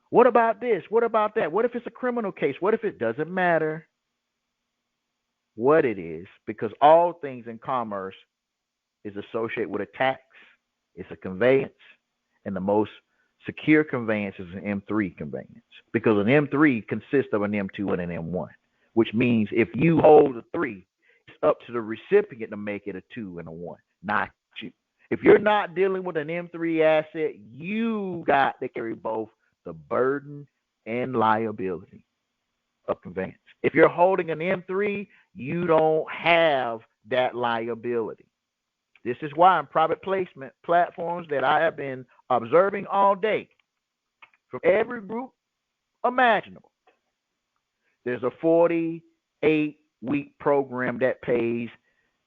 What about this? What about that? What if it's a criminal case? What if it doesn't matter what it is? Because all things in commerce is associated with a tax, it's a conveyance, and the most secure conveyance is an M3 conveyance because an M3 consists of an M2 and an M1, which means if you hold a 3, it's up to the recipient to make it a 2 and a 1, not you. If you're not dealing with an M3 asset, you got to carry both the burden and liability of conveyance. If you're holding an M3, you don't have that liability. This is why in private placement platforms that I have been observing all day, from every group imaginable, there's a 48-week program that pays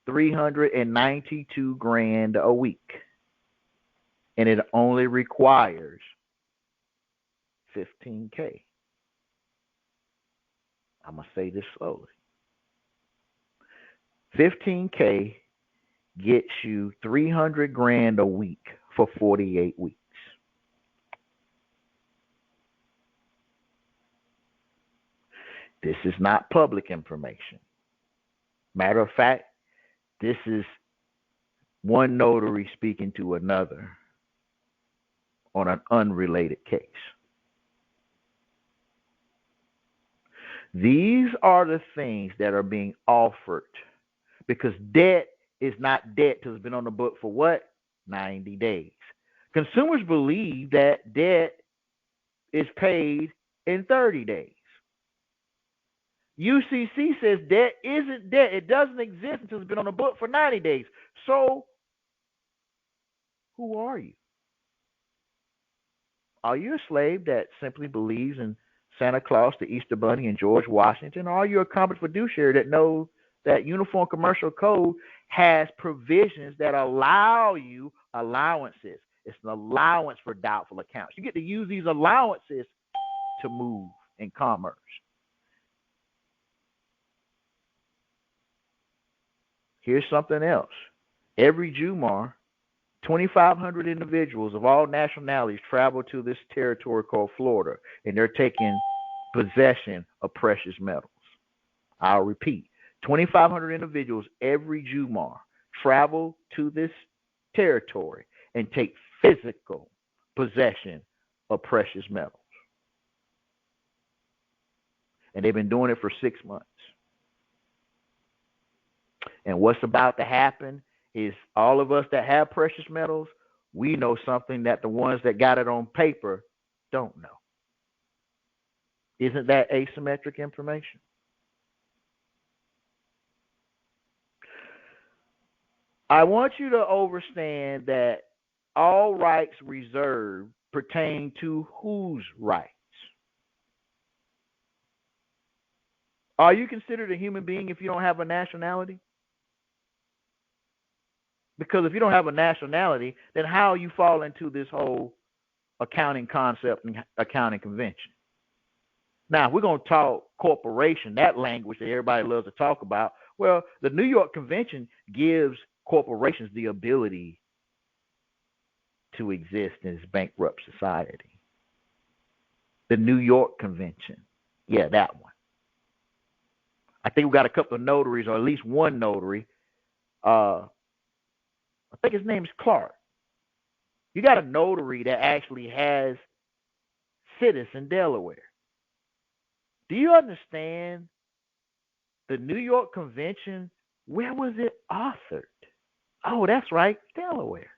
$392,000 a week, and it only requires $15K. I'm gonna say this slowly. $15K gets you $300,000 a week for 48 weeks. This is not public information. Matter of fact, this is one notary speaking to another on an unrelated case. These are the things that are being offered because debt is not debt till it's been on the book for what? 90 days. Consumers believe that debt is paid in 30 days. UCC says debt isn't debt. It doesn't exist until it's been on the book for 90 days. So, who are you? Are you a slave that simply believes in Santa Claus, the Easter Bunny, and George Washington? Or are you a competent fiduciary that knows that Uniform Commercial Code has provisions that allow you allowances? It's an allowance for doubtful accounts. You get to use these allowances to move in commerce. Here's something else. Every Jumar, 2,500 individuals of all nationalities travel to this territory called Florida, and they're taking possession of precious metals. I'll repeat. 2,500 individuals every Jumar travel to this territory and take physical possession of precious metals. And they've been doing it for 6 months. And what's about to happen is all of us that have precious metals, we know something that the ones that got it on paper don't know. Isn't that asymmetric information? I want you to understand that all rights reserved pertain to whose rights? Are you considered a human being if you don't have a nationality? Because if you don't have a nationality, then how you fall into this whole accounting concept and accounting convention? Now, we're going to talk corporation, that language that everybody loves to talk about. Well, the New York Convention gives corporations the ability to exist in this bankrupt society. The New York Convention. Yeah, that one. I think we got a couple of notaries, or at least one notary. I think his name is Clark. You got a notary that actually has citizen in Delaware. Do you understand the New York Convention? Where was it authored? Oh, that's right, Delaware.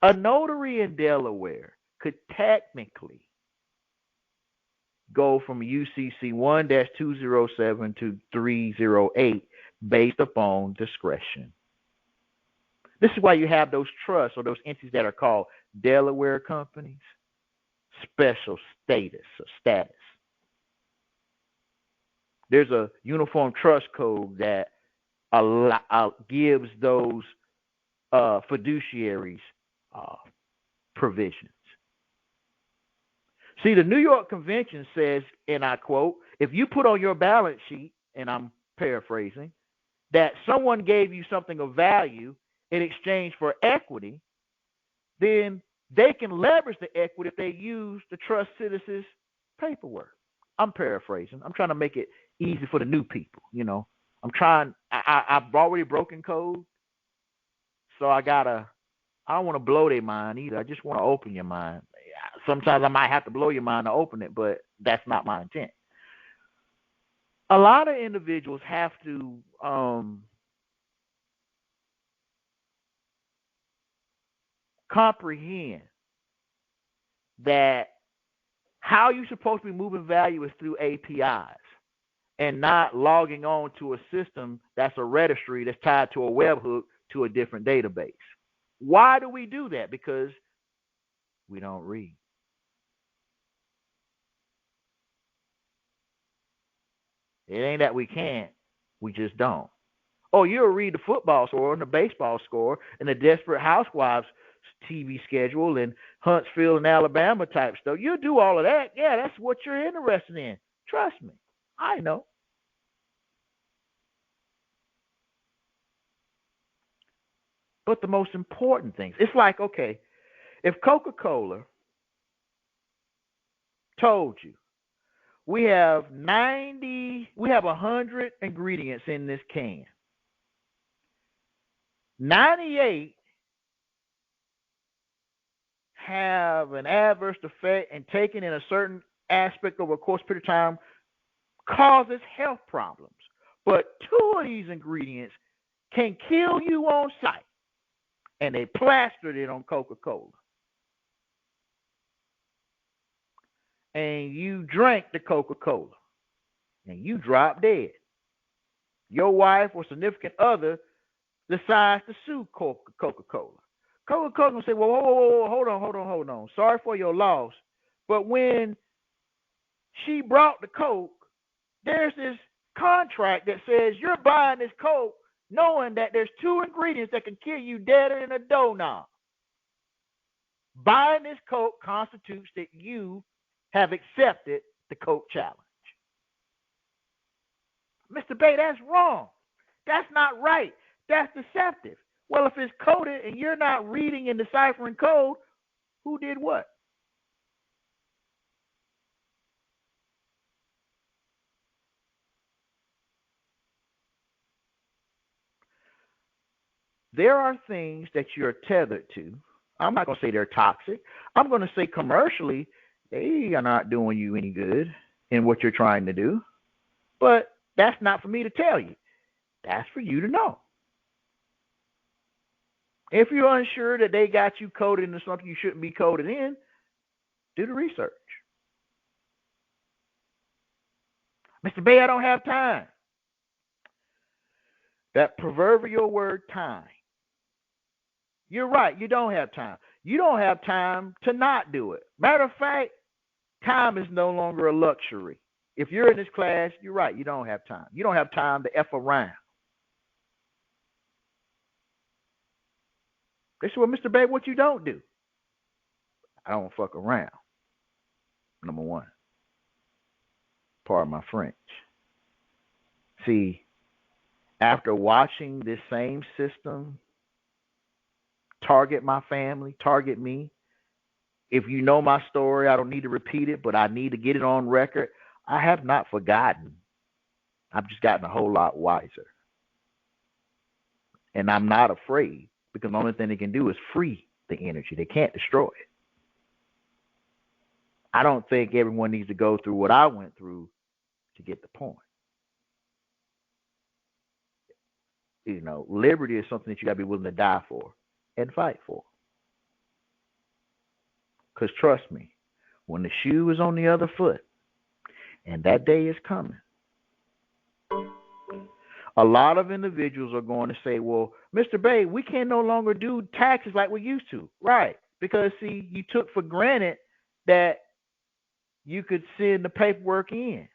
A notary in Delaware could technically go from UCC 1-207 to 308 based upon discretion. This is why you have those trusts or those entities that are called Delaware companies, special status or status. There's a uniform trust code that gives those fiduciaries provisions. See, the New York Convention says, and I quote, if you put on your balance sheet, and I'm paraphrasing, that someone gave you something of value in exchange for equity, then they can leverage the equity if they use the trust citizens' paperwork. I'm paraphrasing. I'm trying to make it easy for the new people. You know, I've already broken code, So I don't want to blow their mind either. I just want to open your mind. Sometimes I might have to blow your mind to open it, but that's not my intent. A lot of individuals have to comprehend that how you're supposed to be moving value is through APIs and not logging on to a system that's a registry that's tied to a webhook to a different database. Why do we do that? Because we don't read. It ain't that we can't, we just don't. Oh, you'll read the football score and the baseball score and the Desperate Housewives TV schedule and Huntsville and Alabama type stuff. You'll do all of that. Yeah, that's what you're interested in. Trust me. I know. But the most important things, it's like, okay, if Coca-Cola told you we have 100 ingredients in this can. 98 have an adverse effect and taken in a certain aspect over a course period of time causes health problems. But 2 of these ingredients can kill you on sight. And they plastered it on Coca-Cola. And you drank the Coca-Cola. And you dropped dead. Your wife or significant other decides to sue Coca-Cola. Coca-Cola will say, well, whoa, hold on. Sorry for your loss. But when she brought the Coke, there's this contract that says you're buying this Coke knowing that there's 2 ingredients that can kill you deader than a doorknob. Buying this Coke constitutes that you have accepted the Coke challenge. Mr. Bay, that's wrong. That's not right. That's deceptive. Well, if it's coded and you're not reading and deciphering code, who did what? There are things that you're tethered to. I'm not going to say they're toxic. I'm going to say commercially, they are not doing you any good in what you're trying to do. But that's not for me to tell you. That's for you to know. If you're unsure that they got you coded into something you shouldn't be coded in, do the research. Mr. Bay, I don't have time. That proverbial word time. You're right. You don't have time. You don't have time to not do it. Matter of fact, time is no longer a luxury. If you're in this class, you're right. You don't have time. You don't have time to F around. They say, well, Mr. Bay, what you don't do? I don't fuck around. Number one. Pardon my French. See, after watching this same system target my family, target me, if you know my story, I don't need to repeat it, but I need to get it on record. I have not forgotten. I've just gotten a whole lot wiser. And I'm not afraid because the only thing they can do is free the energy. They can't destroy it. I don't think everyone needs to go through what I went through to get the point. You know, liberty is something that you got to be willing to die for and fight for. Because trust me, when the shoe is on the other foot, and that day is coming, a lot of individuals are going to say, well, Mr. Bay, we can no longer do taxes like we used to. Right. Because, see, you took for granted that you could send the paperwork in,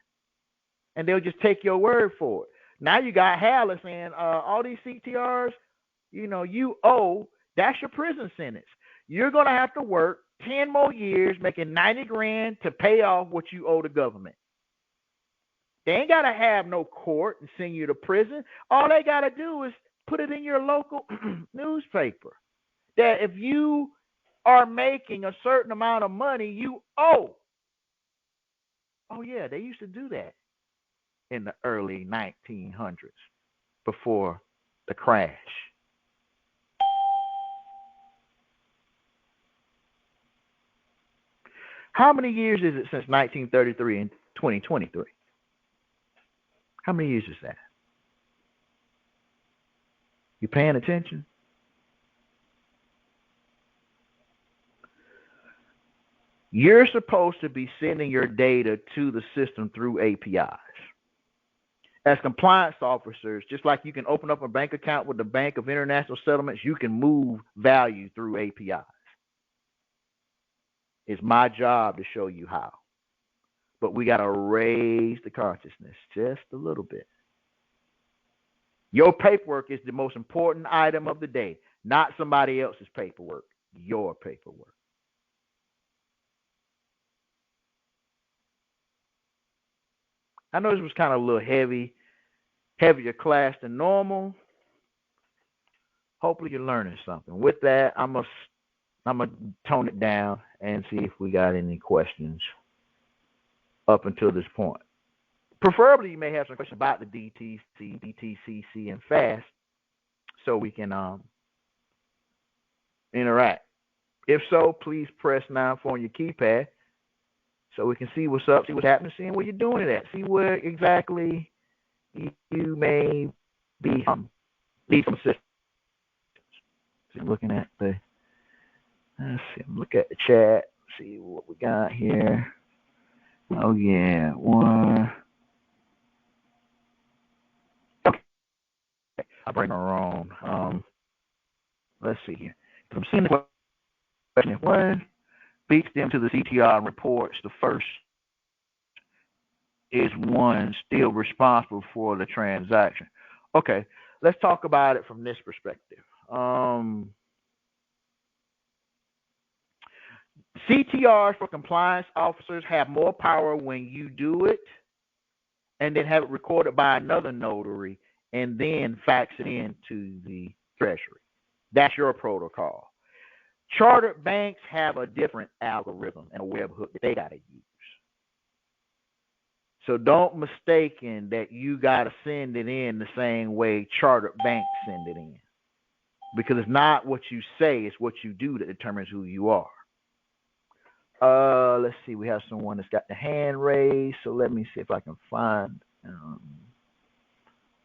and they'll just take your word for it. Now you got Haller saying, all these CTRs, you know, you owe, that's your prison sentence. You're going to have to work 10 more years making 90 grand to pay off what you owe the government. They ain't got to have no court and send you to prison. All they got to do is put it in your local newspaper that if you are making a certain amount of money, you owe. Oh, yeah, they used to do that in the early 1900s before the crash. How many years is it since 1933 and 2023? How many years is that? You paying attention? You're supposed to be sending your data to the system through APIs. As compliance officers, just like you can open up a bank account with the Bank of International Settlements, you can move value through APIs. It's my job to show you how. But we got to raise the consciousness just a little bit. Your paperwork is the most important item of the day, not somebody else's paperwork, your paperwork. I know this was kind of a little heavier class than normal. Hopefully you're learning something. With that, I'm gonna tone it down and see if we got any questions up until this point. Preferably, you may have some questions about the DTC, DTCC, and FAST, so we can interact. If so, please press 9 on your keypad so we can see what's up, see what's happening, see where you're doing it at, see where exactly you may be need some assistance. So looking at the, let's see, look at the chat, see what we got here. Oh yeah, one. Okay, I bring her on. Let's see here. I'm seeing the question. What beats them to the CTR reports? The first is one still responsible for the transaction. Okay, let's talk about it from this perspective. CTRs for compliance officers have more power when you do it and then have it recorded by another notary and then fax it into the Treasury. That's your protocol. Chartered banks have a different algorithm and a webhook that they got to use. So don't mistaken that you got to send it in the same way chartered banks send it in. Because it's not what you say, it's what you do that determines who you are. Let's see. We have someone that's got the hand raised. So let me see if I can find.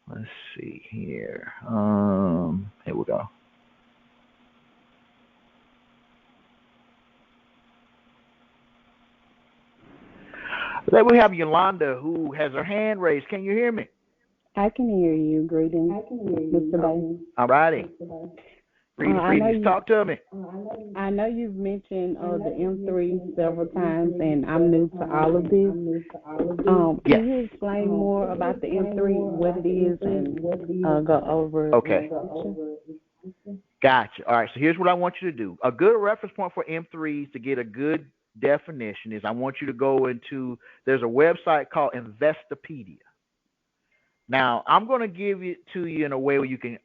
Let's see here. Here we go. Then we have Yolanda who has her hand raised. Can you hear me? I can hear you. Greetings, Mr. Bay. All righty. Greetings. Talk to me. I know you've mentioned the M3 several times, and I'm new to all of this. Can you explain more about the M3, what it is, and go over? Okay. Gotcha. All right. So here's what I want you to do. A good reference point for M3s to get a good definition is I want you to go into, there's a website called Investopedia. Now, I'm going to give it to you in a way where you can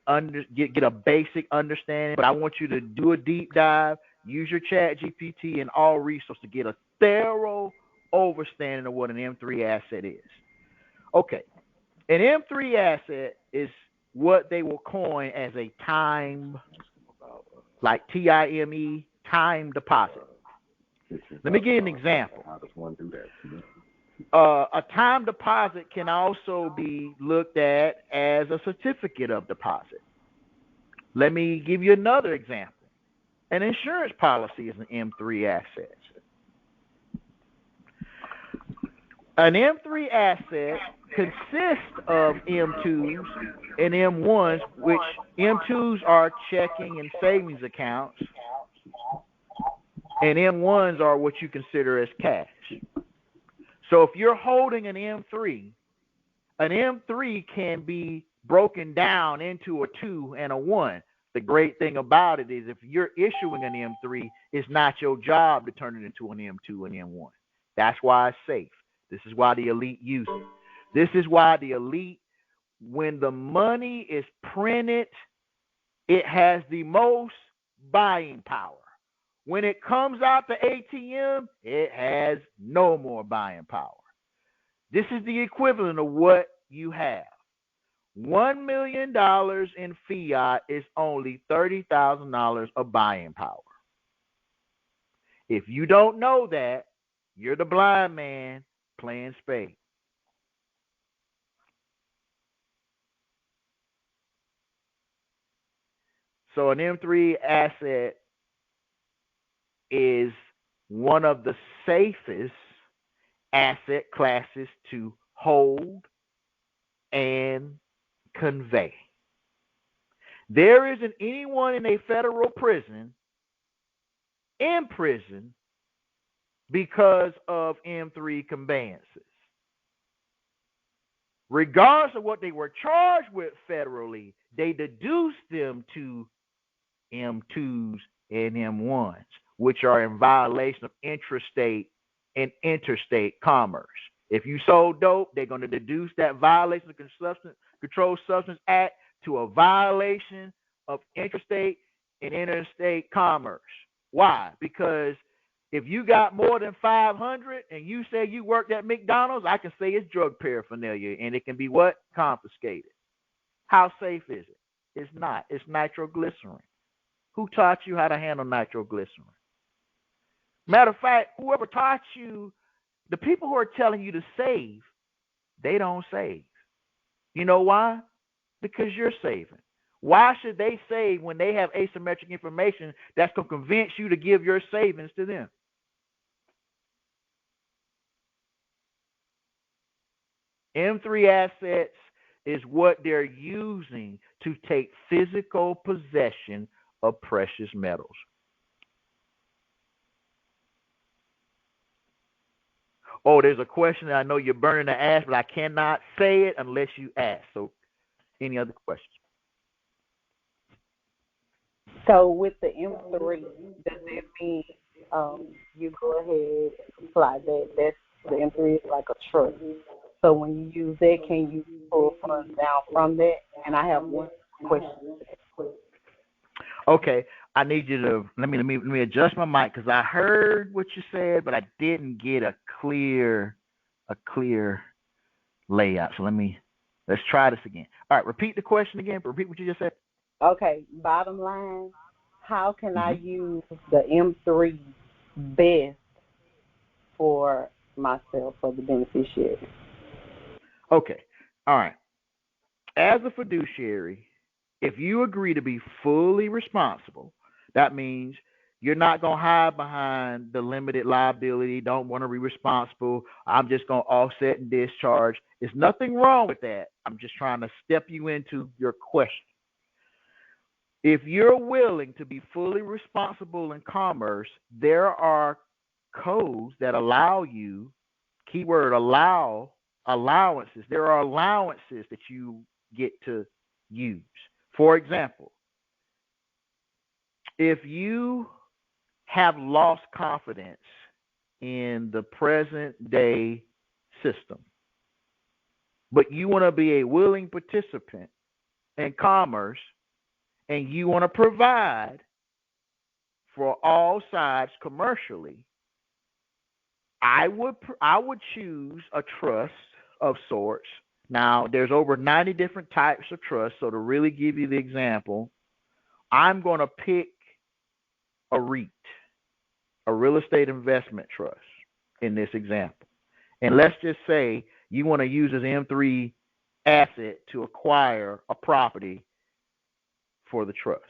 get a basic understanding, but I want you to do a deep dive, use your chat GPT and all resources to get a thorough understanding of what an M3 asset is. Okay. An M3 asset is what they will coin as a time, like TIME, time deposit. Let me give you an example. A time deposit can also be looked at as a certificate of deposit. Let me give you another example. An insurance policy is an M3 asset. An M3 asset consists of M2s and M1s, which M2s are checking and savings accounts, and M1s are what you consider as cash. So if you're holding an M3 can be broken down into a 2 and a 1. The great thing about it is if you're issuing an M3, it's not your job to turn it into an M2 and M1. That's why it's safe. This is why the elite use it. This is why the elite, when the money is printed, it has the most buying power. When it comes out the ATM, it has no more buying power. This is the equivalent of what you have. $1 million in fiat is only $30,000 of buying power. If you don't know that, You're the blind man playing spades. So an M3 asset is one of the safest asset classes to hold and convey. There isn't anyone in a federal prison in prison because of M3 conveyances. Regardless of what they were charged with federally, they deduced them to M2s and M1s, which are in violation of intrastate and interstate commerce. If you sold dope, they're going to deduce that violation of the Controlled Substance Act to a violation of intrastate and interstate commerce. Why? Because if you got more than 500 and you say you worked at McDonald's, I can say it's drug paraphernalia, and it can be what? Confiscated. How safe is it? It's not. It's nitroglycerin. Who taught you how to handle nitroglycerin? Matter of fact, whoever taught you, the people who are telling you to save, they don't save. You know why? Because you're saving. Why should they save when they have asymmetric information that's going to convince you to give your savings to them? M3 assets is what they're using to take physical possession of precious metals. Oh, there's a question that I know you're burning to ask, but I cannot say it unless you ask. So, any other questions? So with the M3, does that mean you go ahead and apply that? That's the M3 is like a trust. So when you use that, can you pull funds down from that? And I have one question. Okay, I need you to let me adjust my mic because I heard what you said, but I didn't get a clear layout. So let's try this again. All right, repeat the question again. Repeat what you just said. Okay, bottom line, how can I use the M3 best for myself, for the beneficiary? Okay, all right. As a fiduciary, if you agree to be fully responsible, that means you're not going to hide behind the limited liability, don't want to be responsible, I'm just going to offset and discharge. There's nothing wrong with that. I'm just trying to step you into your question. If you're willing to be fully responsible in commerce, there are codes that allow you, keyword allow, allowances. There are allowances that you get to use. For example, if you have lost confidence in the present day system, but you want to be a willing participant in commerce and you want to provide for all sides commercially, I would choose a trust of sorts. Now, there's over 90 different types of trusts, so to really give you the example, I'm going to pick a REIT, a real estate investment trust, in this example. And let's just say you want to use this M3 asset to acquire a property for the trust.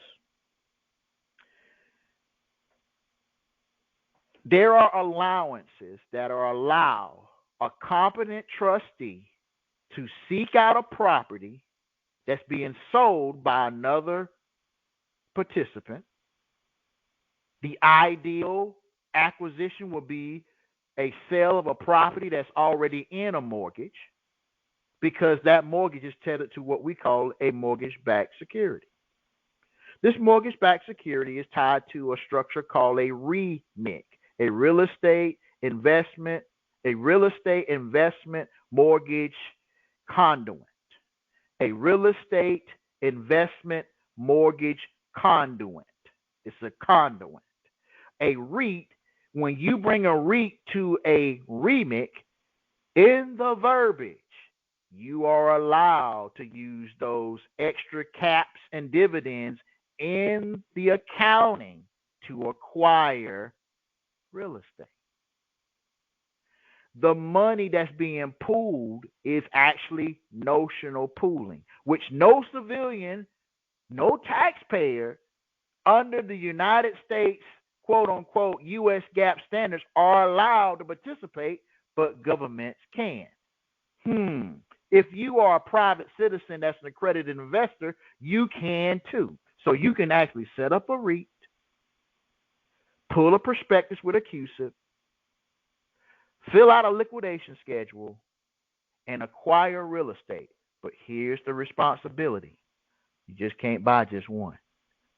There are allowances that allow a competent trustee to seek out a property that's being sold by another participant. The ideal acquisition will be a sale of a property that's already in a mortgage, because that mortgage is tethered to what we call a mortgage-backed security. This mortgage-backed security is tied to a structure called a REMIC, a real estate investment mortgage conduit. A real estate investment mortgage conduit. It's a conduit. A REIT, when you bring a REIT to a REMIC, in the verbiage, you are allowed to use those extra caps and dividends in the accounting to acquire real estate. the money that's being pooled is actually notional pooling, which no civilian, no taxpayer under the United States, quote unquote, U.S. GAAP standards are allowed to participate, but governments can. If you are a private citizen that's an accredited investor, you can too. So you can actually set up a REIT, pull a prospectus with a CUSIP, fill out a liquidation schedule, and acquire real estate. But here's the responsibility. You just can't buy just one.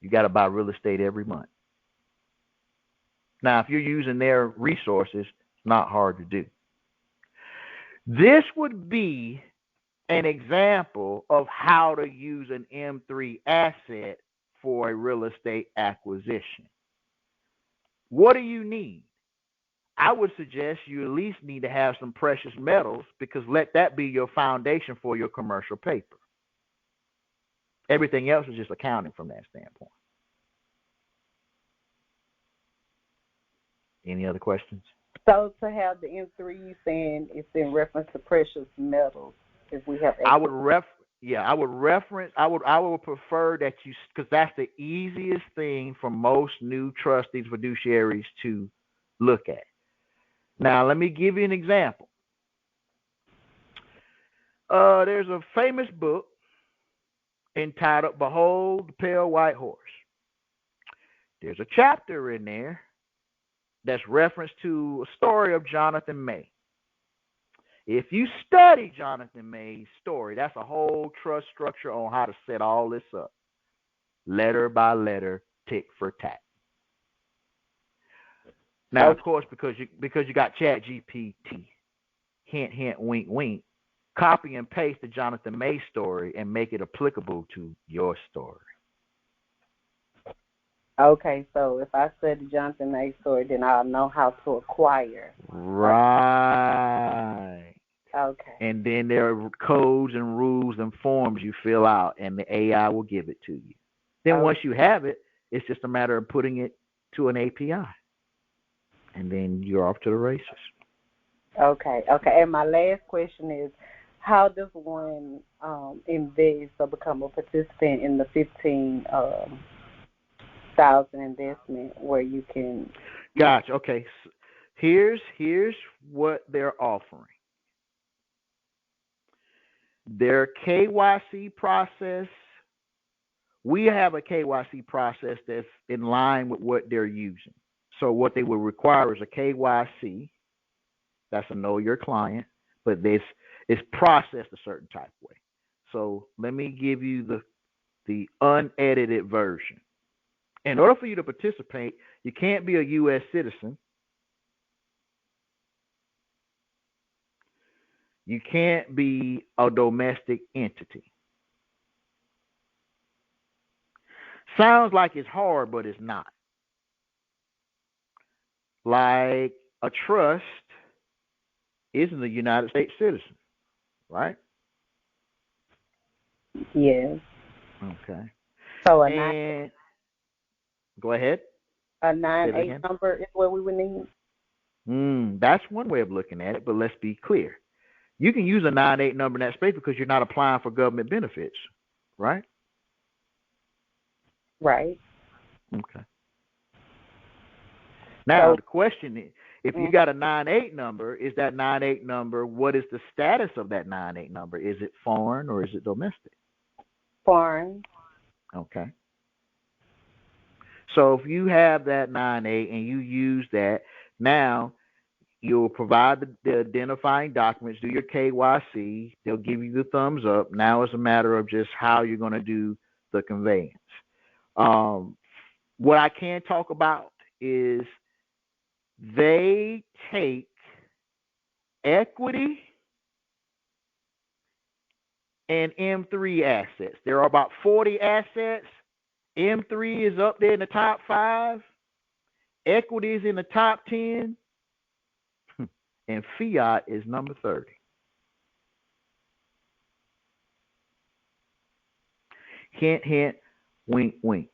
You got to buy real estate every month. Now, if you're using their resources, it's not hard to do. This would be an example of how to use an M3 asset for a real estate acquisition. What do you need? I would suggest you at least need to have some precious metals, because let that be your foundation for your commercial paper. Everything else is just accounting from that standpoint. Any other questions? So to have the M3, you saying it's in reference to precious metals. If we have, I would prefer that you, because that's the easiest thing for most new trustees, fiduciaries to look at. Now, let me give you an example. There's a famous book entitled Behold the Pale White Horse. There's a chapter in there that's reference to a story of Jonathan May. If you study Jonathan May's story, that's a whole trust structure on how to set all this up, letter by letter, tick for tack. Now, of course, because you got ChatGPT, hint, hint, wink, wink, copy and paste the Jonathan May story and make it applicable to your story. Okay, so if I study Jonathan May's story, then I'll know how to acquire. Right. Okay. And then there are codes and rules and forms you fill out, and the AI will give it to you. Then once you have it, it's just a matter of putting it to an API. And then you're off to the races. Okay. And my last question is, how does one invest or become a participant in the 15,000 investment where you can? Gotcha. Okay. So here's what they're offering. Their KYC process. We have a KYC process that's in line with what they're using. So what they will require is a KYC. That's a know your client, but this is processed a certain type of way. So let me give you the unedited version. In order for you to participate, you can't be a U.S. citizen. You can't be a domestic entity. Sounds like it's hard, but it's not. Like a trust isn't a United States citizen, right? Yes. Okay. So go ahead. A 9-8 number is what we would need. That's one way of looking at it, but let's be clear. You can use a 9-8 number in that space because you're not applying for government benefits, right? Right. Okay. Now, the question is, if you got a 9-8 number, is that 9-8 number, what is the status of that 9-8 number? Is it foreign or is it domestic? Foreign. Okay. So if you have that 9-8 and you use that, now you'll provide the identifying documents, do your KYC, they'll give you the thumbs up. Now it's a matter of just how you're going to do the conveyance. What I can talk about is they take equity and M3 assets. There are about 40 assets. M3 is up there in the top 5. Equity is in the top 10. And fiat is number 30. Hint, hint, wink, wink.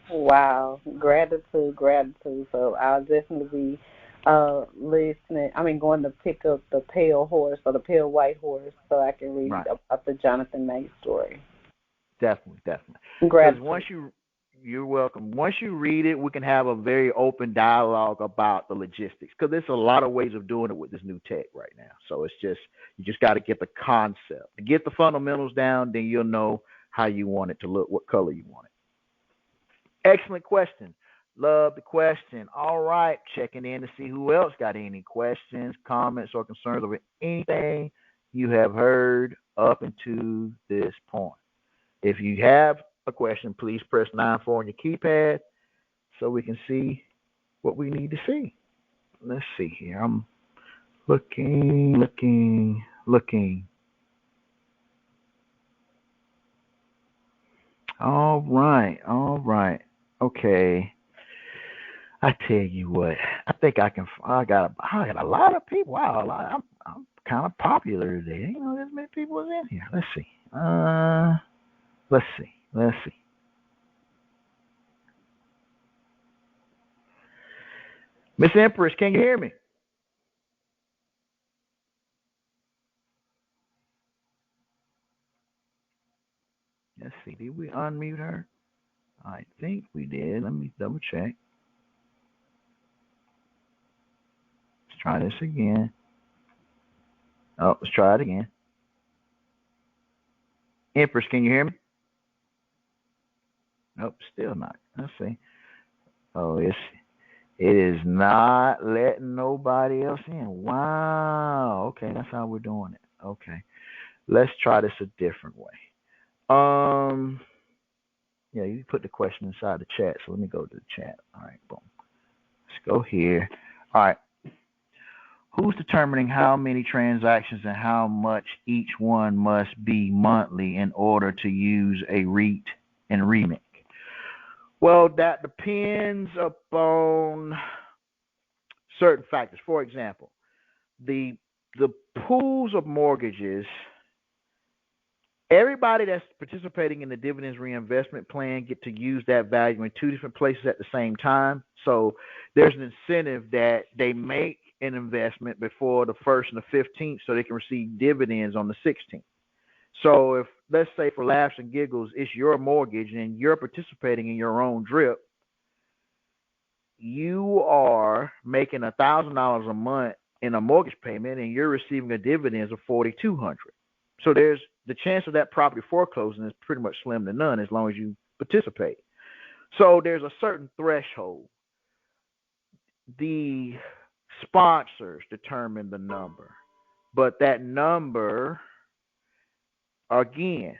Wow. Gratitude. So I'll definitely be listening. I mean, going to pick up the pale horse or the pale white horse so I can read Right. about the Jonathan May story. Definitely. Because you're welcome. Once you read it, we can have a very open dialogue about the logistics. Because there's a lot of ways of doing it with this new tech right now. So it's just you just got to get the concept, get the fundamentals down, then you'll know how you want it to look, what color you want it. Excellent question. Love the question. All right, checking in to see who else got any questions, comments, or concerns over anything you have heard up until this point. If you have a question, please press 9-4 on your keypad so we can see what we need to see. Let's see here. I'm looking. All right. Okay. I tell you what, I think I got a lot of people. Wow, I'm kind of popular today. You know, there's many people in here. Let's see. Let's see. Miss Empress, can you hear me? Let's see. Did we unmute her? I think we did. Let me double check. Let's try this again. Oh, let's try it again. Empress, can you hear me? Nope, still not. Let's see. Oh, it is not letting nobody else in. Wow. Okay, that's how we're doing it. Okay. Let's try this a different way. Yeah, you put the question inside the chat, so let me go to the chat. All right, boom. Let's go here. All right. Who's determining how many transactions and how much each one must be monthly in order to use a REIT and remake? Well, that depends upon certain factors. For example, the pools of mortgages, everybody that's participating in the dividends reinvestment plan get to use that value in two different places at the same time. So there's an incentive that they make an investment before the 1st and the 15th so they can receive dividends on the 16th. So if, let's say for laughs and giggles, it's your mortgage and you're participating in your own drip, you are making $1,000 a month in a mortgage payment and you're receiving a dividends of $4,200. So there's the chance of that property foreclosing is pretty much slim to none as long as you participate. So there's a certain threshold. The sponsors determine the number, but that number, again,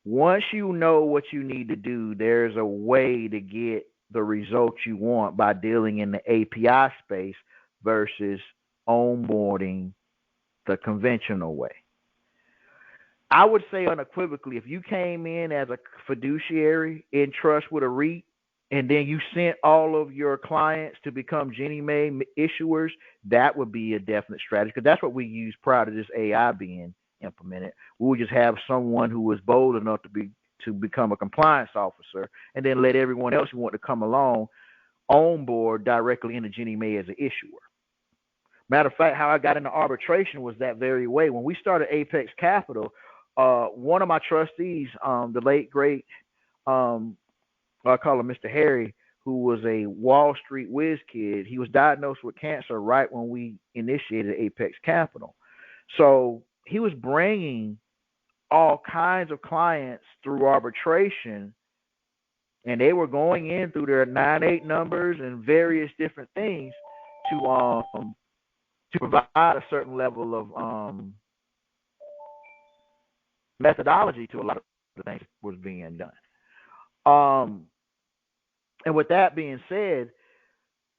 once you know what you need to do, there's a way to get the results you want by dealing in the API space versus onboarding the conventional way. I would say unequivocally, if you came in as a fiduciary in trust with a REIT and then you sent all of your clients to become Ginnie Mae issuers, that would be a definite strategy because that's what we use prior to this AI being implemented. We would just have someone who was bold enough to become a compliance officer and then let everyone else who want to come along on board directly into Ginnie Mae as an issuer. Matter of fact, how I got into arbitration was that very way. When we started Apex Capital, one of my trustees, the late great, I call him Mr. Harry, who was a Wall Street whiz kid, he was diagnosed with cancer right when we initiated Apex Capital. So he was bringing all kinds of clients through arbitration, and they were going in through their 9-8 numbers and various different things to provide a certain level of methodology to a lot of the things that was being done. And with that being said,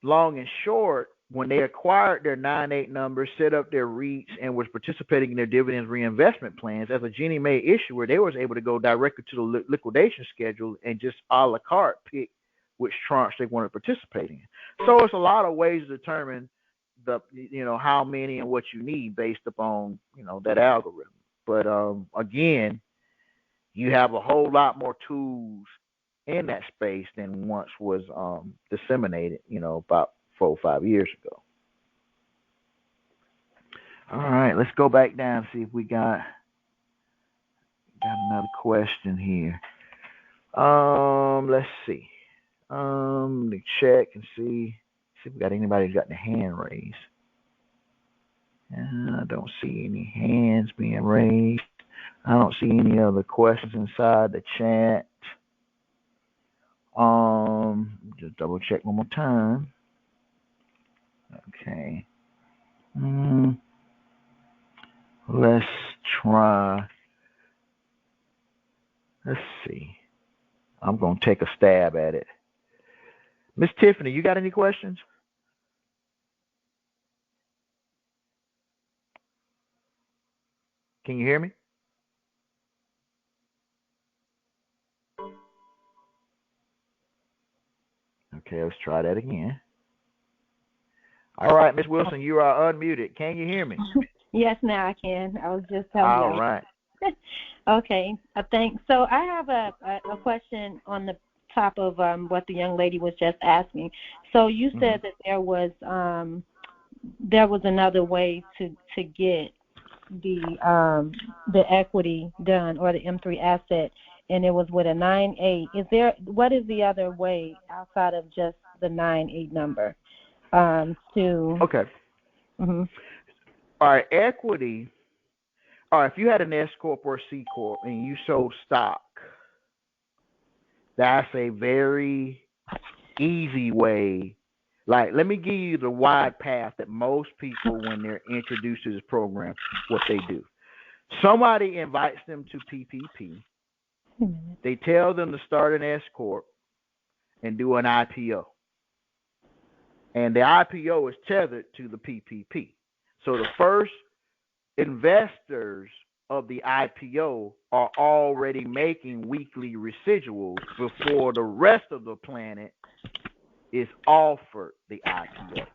long and short, when they acquired their 9-8 numbers, set up their REITs, and was participating in their dividends reinvestment plans, as a Ginnie Mae issuer, they was able to go directly to the liquidation schedule and just a la carte pick which tranche they want to participate in. So it's a lot of ways to determine how many and what you need based upon, that algorithm. But again, you have a whole lot more tools in that space than once was disseminated, about 4 or 5 years ago. All right, let's go back down and see if we got another question here. Let's see. Let me check and see if we got anybody who's got their hand raised. I don't see any hands being raised. I don't see any other questions inside the chat. Just double check one more time. Okay. Let's try. Let's see. I'm going to take a stab at it. Miss Tiffany, you got any questions? Can you hear me? Okay, let's try that again. All right, Miss Wilson, you are unmuted. Can you hear me? Yes, now I can. I was just telling you. All right. Okay, thanks. So I have a question on the top of what the young lady was just asking. So you said that there was another way to get the equity done, or the M3 asset, and it was with a 9-8. What is the other way outside of just the 9-8 number? Okay. Mm-hmm. All right, equity. All right, if you had an S corp or C corp and you sold stock, that's a very easy way. Like, let me give you the wide path that most people, when they're introduced to this program, what they do. Somebody invites them to PPP. They tell them to start an S corp and do an IPO. And the IPO is tethered to the PPP. So the first investors of the IPO are already making weekly residuals before the rest of the planet is offered the IPO.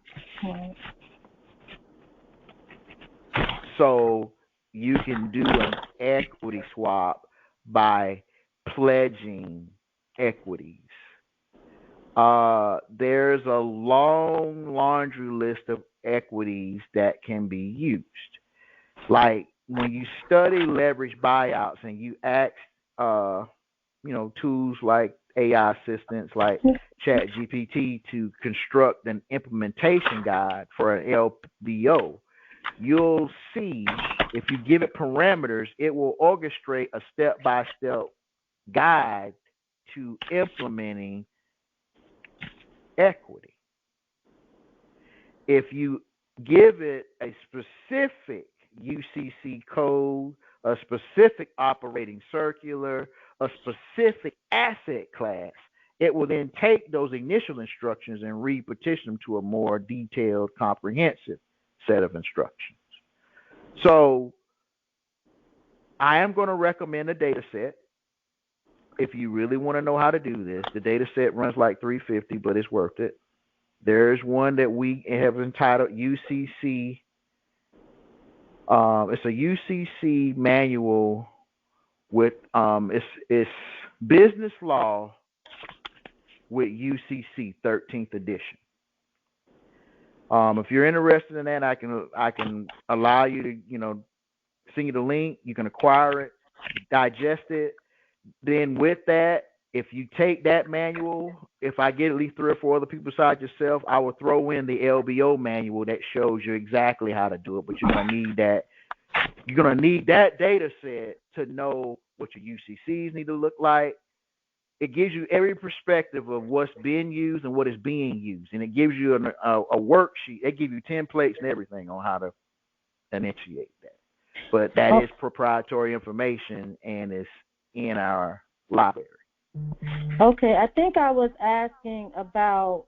Right. So you can do an equity swap by pledging equities. There's a long laundry list of equities that can be used. Like when you study leverage buyouts and you ask, tools like AI assistants like ChatGPT to construct an implementation guide for an LBO, you'll see if you give it parameters, it will orchestrate a step-by-step guide to implementing equity. If you give it a specific UCC code, a specific operating circular, a specific asset class, it will then take those initial instructions and repetition them to a more detailed, comprehensive set of instructions. So I am going to recommend a data set. If you really want to know how to do this, the data set runs like $350, but it's worth it. There's one that we have entitled UCC. It's a UCC manual with it's business law with UCC 13th edition. If you're interested in that, I can allow you to send you the link. You can acquire it, digest it. Then with that, if you take that manual, if I get at least 3 or 4 other people besides yourself, I will throw in the LBO manual that shows you exactly how to do it. But you're gonna need that. You're gonna need that data set to know what your UCCs need to look like. It gives you every perspective of what's being used and what is being used, and it gives you a worksheet. It gives you templates and everything on how to initiate that. But that is proprietary information, and it's in our library. Okay, I think I was asking about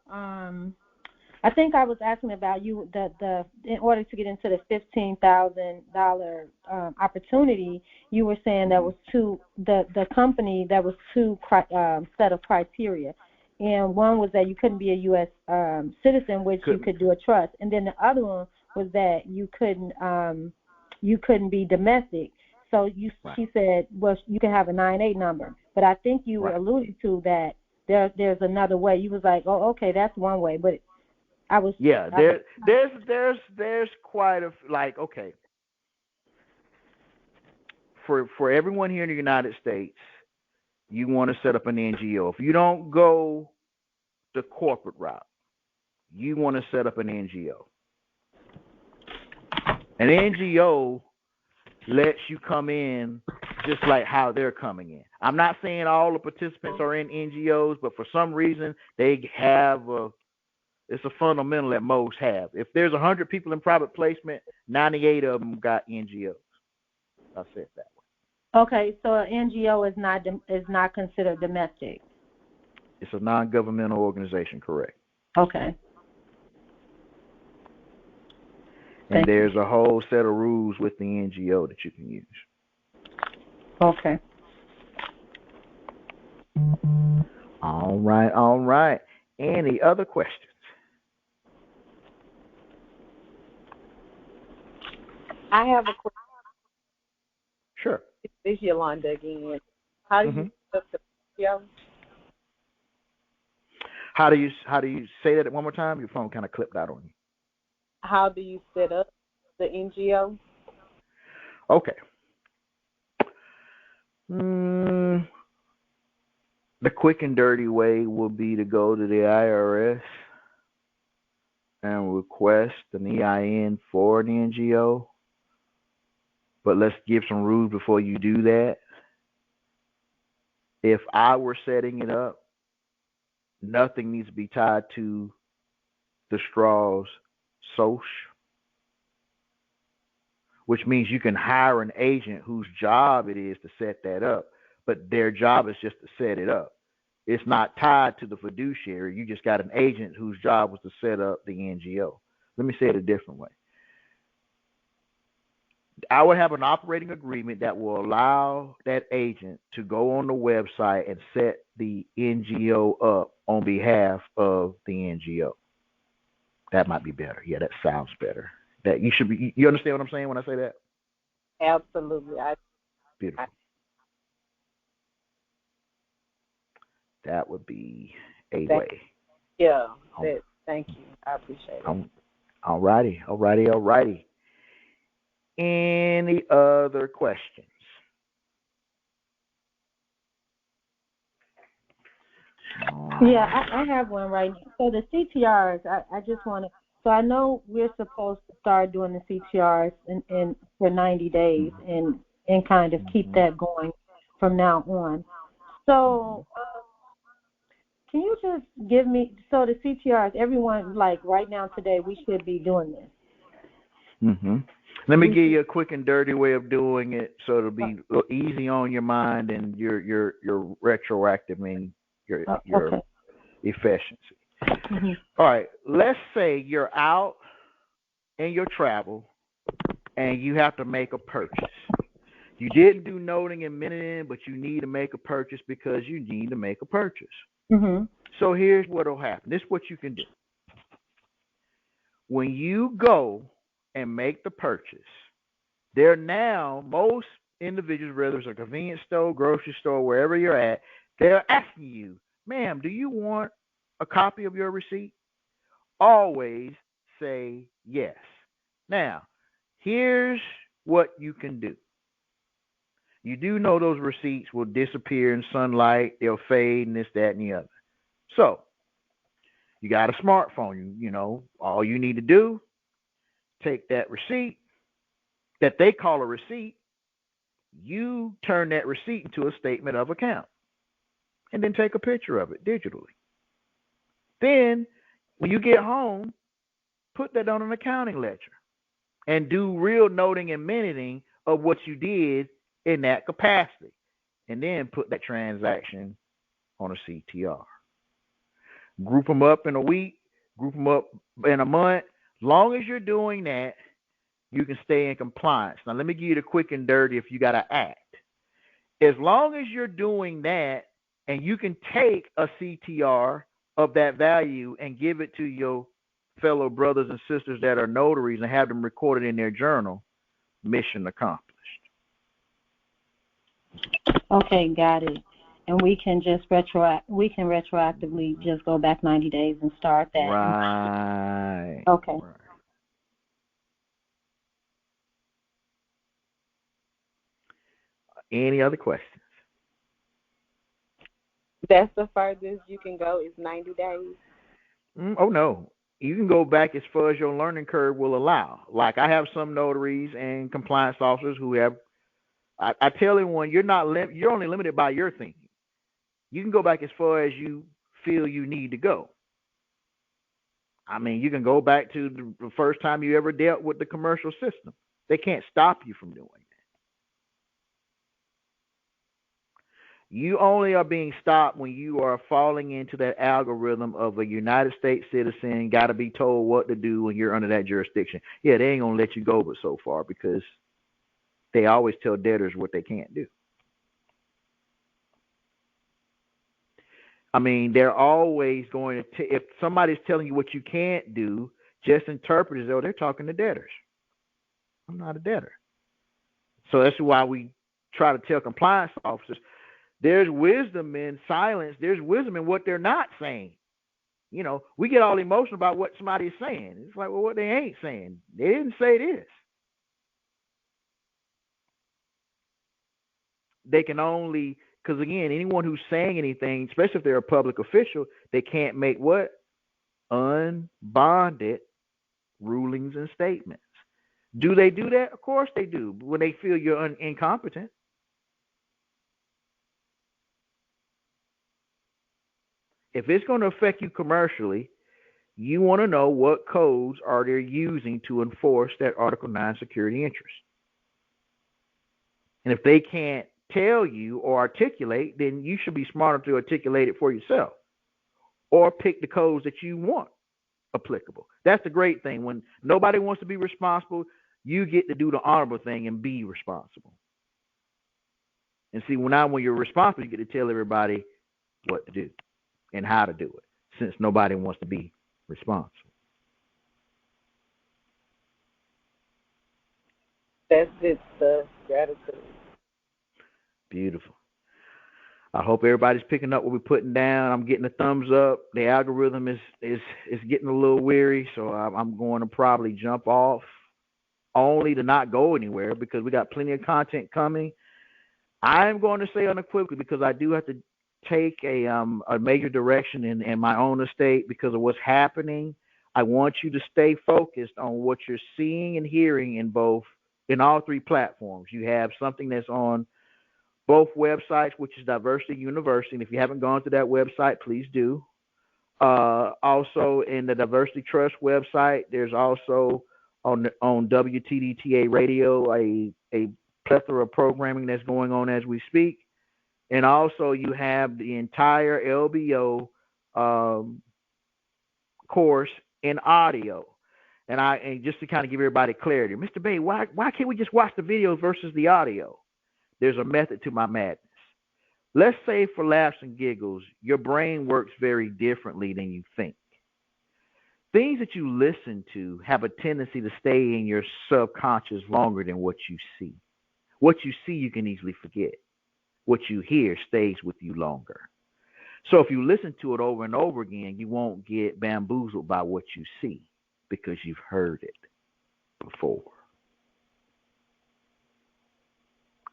you the in order to get into the $15,000 opportunity, you were saying that was the company that was 2 set of criteria, and one was that you couldn't be a U.S. Citizen, which you could do a trust, and then the other one was that you couldn't be domestic. So she said, well, you can have a 9-8 number, but I think you alluded to that there's another way. You was like, oh, okay, that's one way, but There's quite a okay. For everyone here in the United States, you want to set up an NGO. If you don't go the corporate route, you want to set up an NGO. An NGO lets you come in just like how they're coming in. I'm not saying all the participants are in NGOs, but for some reason they have it's a fundamental that most have. If there's 100 people in private placement, 98 of them got NGOs. I said that way. Okay, so an NGO is not considered domestic. It's a non-governmental organization, correct? Okay. And there's a whole set of rules with the NGO that you can use. Okay. All right. Any other questions? I have a question. Sure. This is Yolanda again. How do you set up the NGO? How do you say that one more time? Your phone kind of clipped out on you. How do you set up the NGO? Okay. The quick and dirty way would be to go to the IRS and request an EIN for an NGO. But let's give some rules before you do that. If I were setting it up, nothing needs to be tied to the straw's SOCH, which means you can hire an agent whose job it is to set that up, but their job is just to set it up. It's not tied to the fiduciary. You just got an agent whose job was to set up the NGO. Let me say it a different way. I would have an operating agreement that will allow that agent to go on the website and set the NGO up on behalf of the NGO. That might be better. Yeah, that sounds better. That you should be. You understand what I'm saying when I say that? Absolutely. Beautiful. That would be a way. Yeah. Thank you. I appreciate it. All righty. Any other questions? Yeah, I have one right now. So the CTRs, I just want to. So I know we're supposed to start doing the CTRs in for 90 days and kind of keep that going from now on. So can you just give me, so the CTRs, everyone, like right now today, we should be doing this. Let me give you a quick and dirty way of doing it so it'll be easy on your mind and your retroactive and your efficiency. All right, let's say you're out in your travel and you have to make a purchase. You didn't do noting and minuting, but you need to make a purchase because you need to make a purchase. So here's what will happen. This is what you can do. When you go and make the purchase, there now, most individuals, whether it's a convenience store, grocery store, wherever you're at, they're asking you, ma'am, do you want a copy of your receipt? Always say yes. Now, here's what you can do. You do know those receipts will disappear in sunlight, they'll fade, and this, that, and the other. So, you got a smartphone, you know, all you need to do, take that receipt that they call a receipt, you turn that receipt into a statement of account, and then take a picture of it digitally. Then, when you get home, put that on an accounting ledger and do real noting and minuting of what you did in that capacity, and then put that transaction on a CTR. Group them up in a week, group them up in a month. Long as you're doing that, you can stay in compliance. Now, let me give you the quick and dirty if you got to act. As long as you're doing that and you can take a CTR of that value and give it to your fellow brothers and sisters that are notaries and have them recorded in their journal, mission accomplished. Okay, got it. and we can just retroactively just go back 90 days and start that. Right. Okay. Right. Any other questions? That's the furthest you can go is 90 days. Oh, no. You can go back as far as your learning curve will allow. Like I have some notaries and compliance officers who have, I tell everyone, you're only limited by your thinking. You can go back as far as you feel you need to go. I mean, you can go back to the first time you ever dealt with the commercial system. They can't stop you from doing that. You only are being stopped when you are falling into that algorithm of a United States citizen, got to be told what to do when you're under that jurisdiction. Yeah, they ain't going to let you go but so far because they always tell debtors what they can't do. I mean, they're always going to, if somebody's telling you what you can't do, just interpret it as though they're talking to debtors. I'm not a debtor. So that's why we try to tell compliance officers, there's wisdom in silence. There's wisdom in what they're not saying. You know, we get all emotional about what somebody is saying. It's like, well, what they ain't saying. They didn't say this. They can only, because again, anyone who's saying anything, especially if they're a public official, they can't make what? Unbonded rulings and statements. Do they do that? Of course they do. When they feel you're incompetent. If it's going to affect you commercially, you want to know what codes are they using to enforce that Article 9 security interest. And if they can't tell you or articulate, then you should be smarter to articulate it for yourself or pick the codes that you want applicable. That's the great thing. When nobody wants to be responsible, you get to do the honorable thing and be responsible. And see, when you're responsible, you get to tell everybody what to do and how to do it, since nobody wants to be responsible. That's good stuff. Gratitude. Beautiful. I hope everybody's picking up what we're putting down. I'm getting a thumbs up. The algorithm is getting a little weary, so I'm going to probably jump off, only to not go anywhere because we got plenty of content coming. I'm going to say unequivocally because I do have to take a major direction in my own estate because of what's happening. I want you to stay focused on what you're seeing and hearing in all three platforms. You have something that's on both websites, which is Diversity University. And if you haven't gone to that website, please do. Also in the Diversity Trust website, there's also on WTDTA Radio a plethora of programming that's going on as we speak. And also you have the entire LBO course in audio. And just to kind of give everybody clarity, Mr. Bay, why can't we just watch the videos versus the audio? There's a method to my madness. Let's say for laughs and giggles, your brain works very differently than you think. Things that you listen to have a tendency to stay in your subconscious longer than what you see. What you see, you can easily forget. What you hear stays with you longer. So if you listen to it over and over again, you won't get bamboozled by what you see because you've heard it before.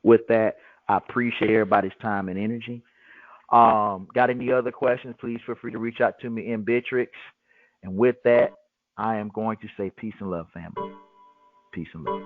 With that, I appreciate everybody's time and energy. Got any other questions, please feel free to reach out to me in Bitrix. And with that, I am going to say peace and love, family. Peace and love.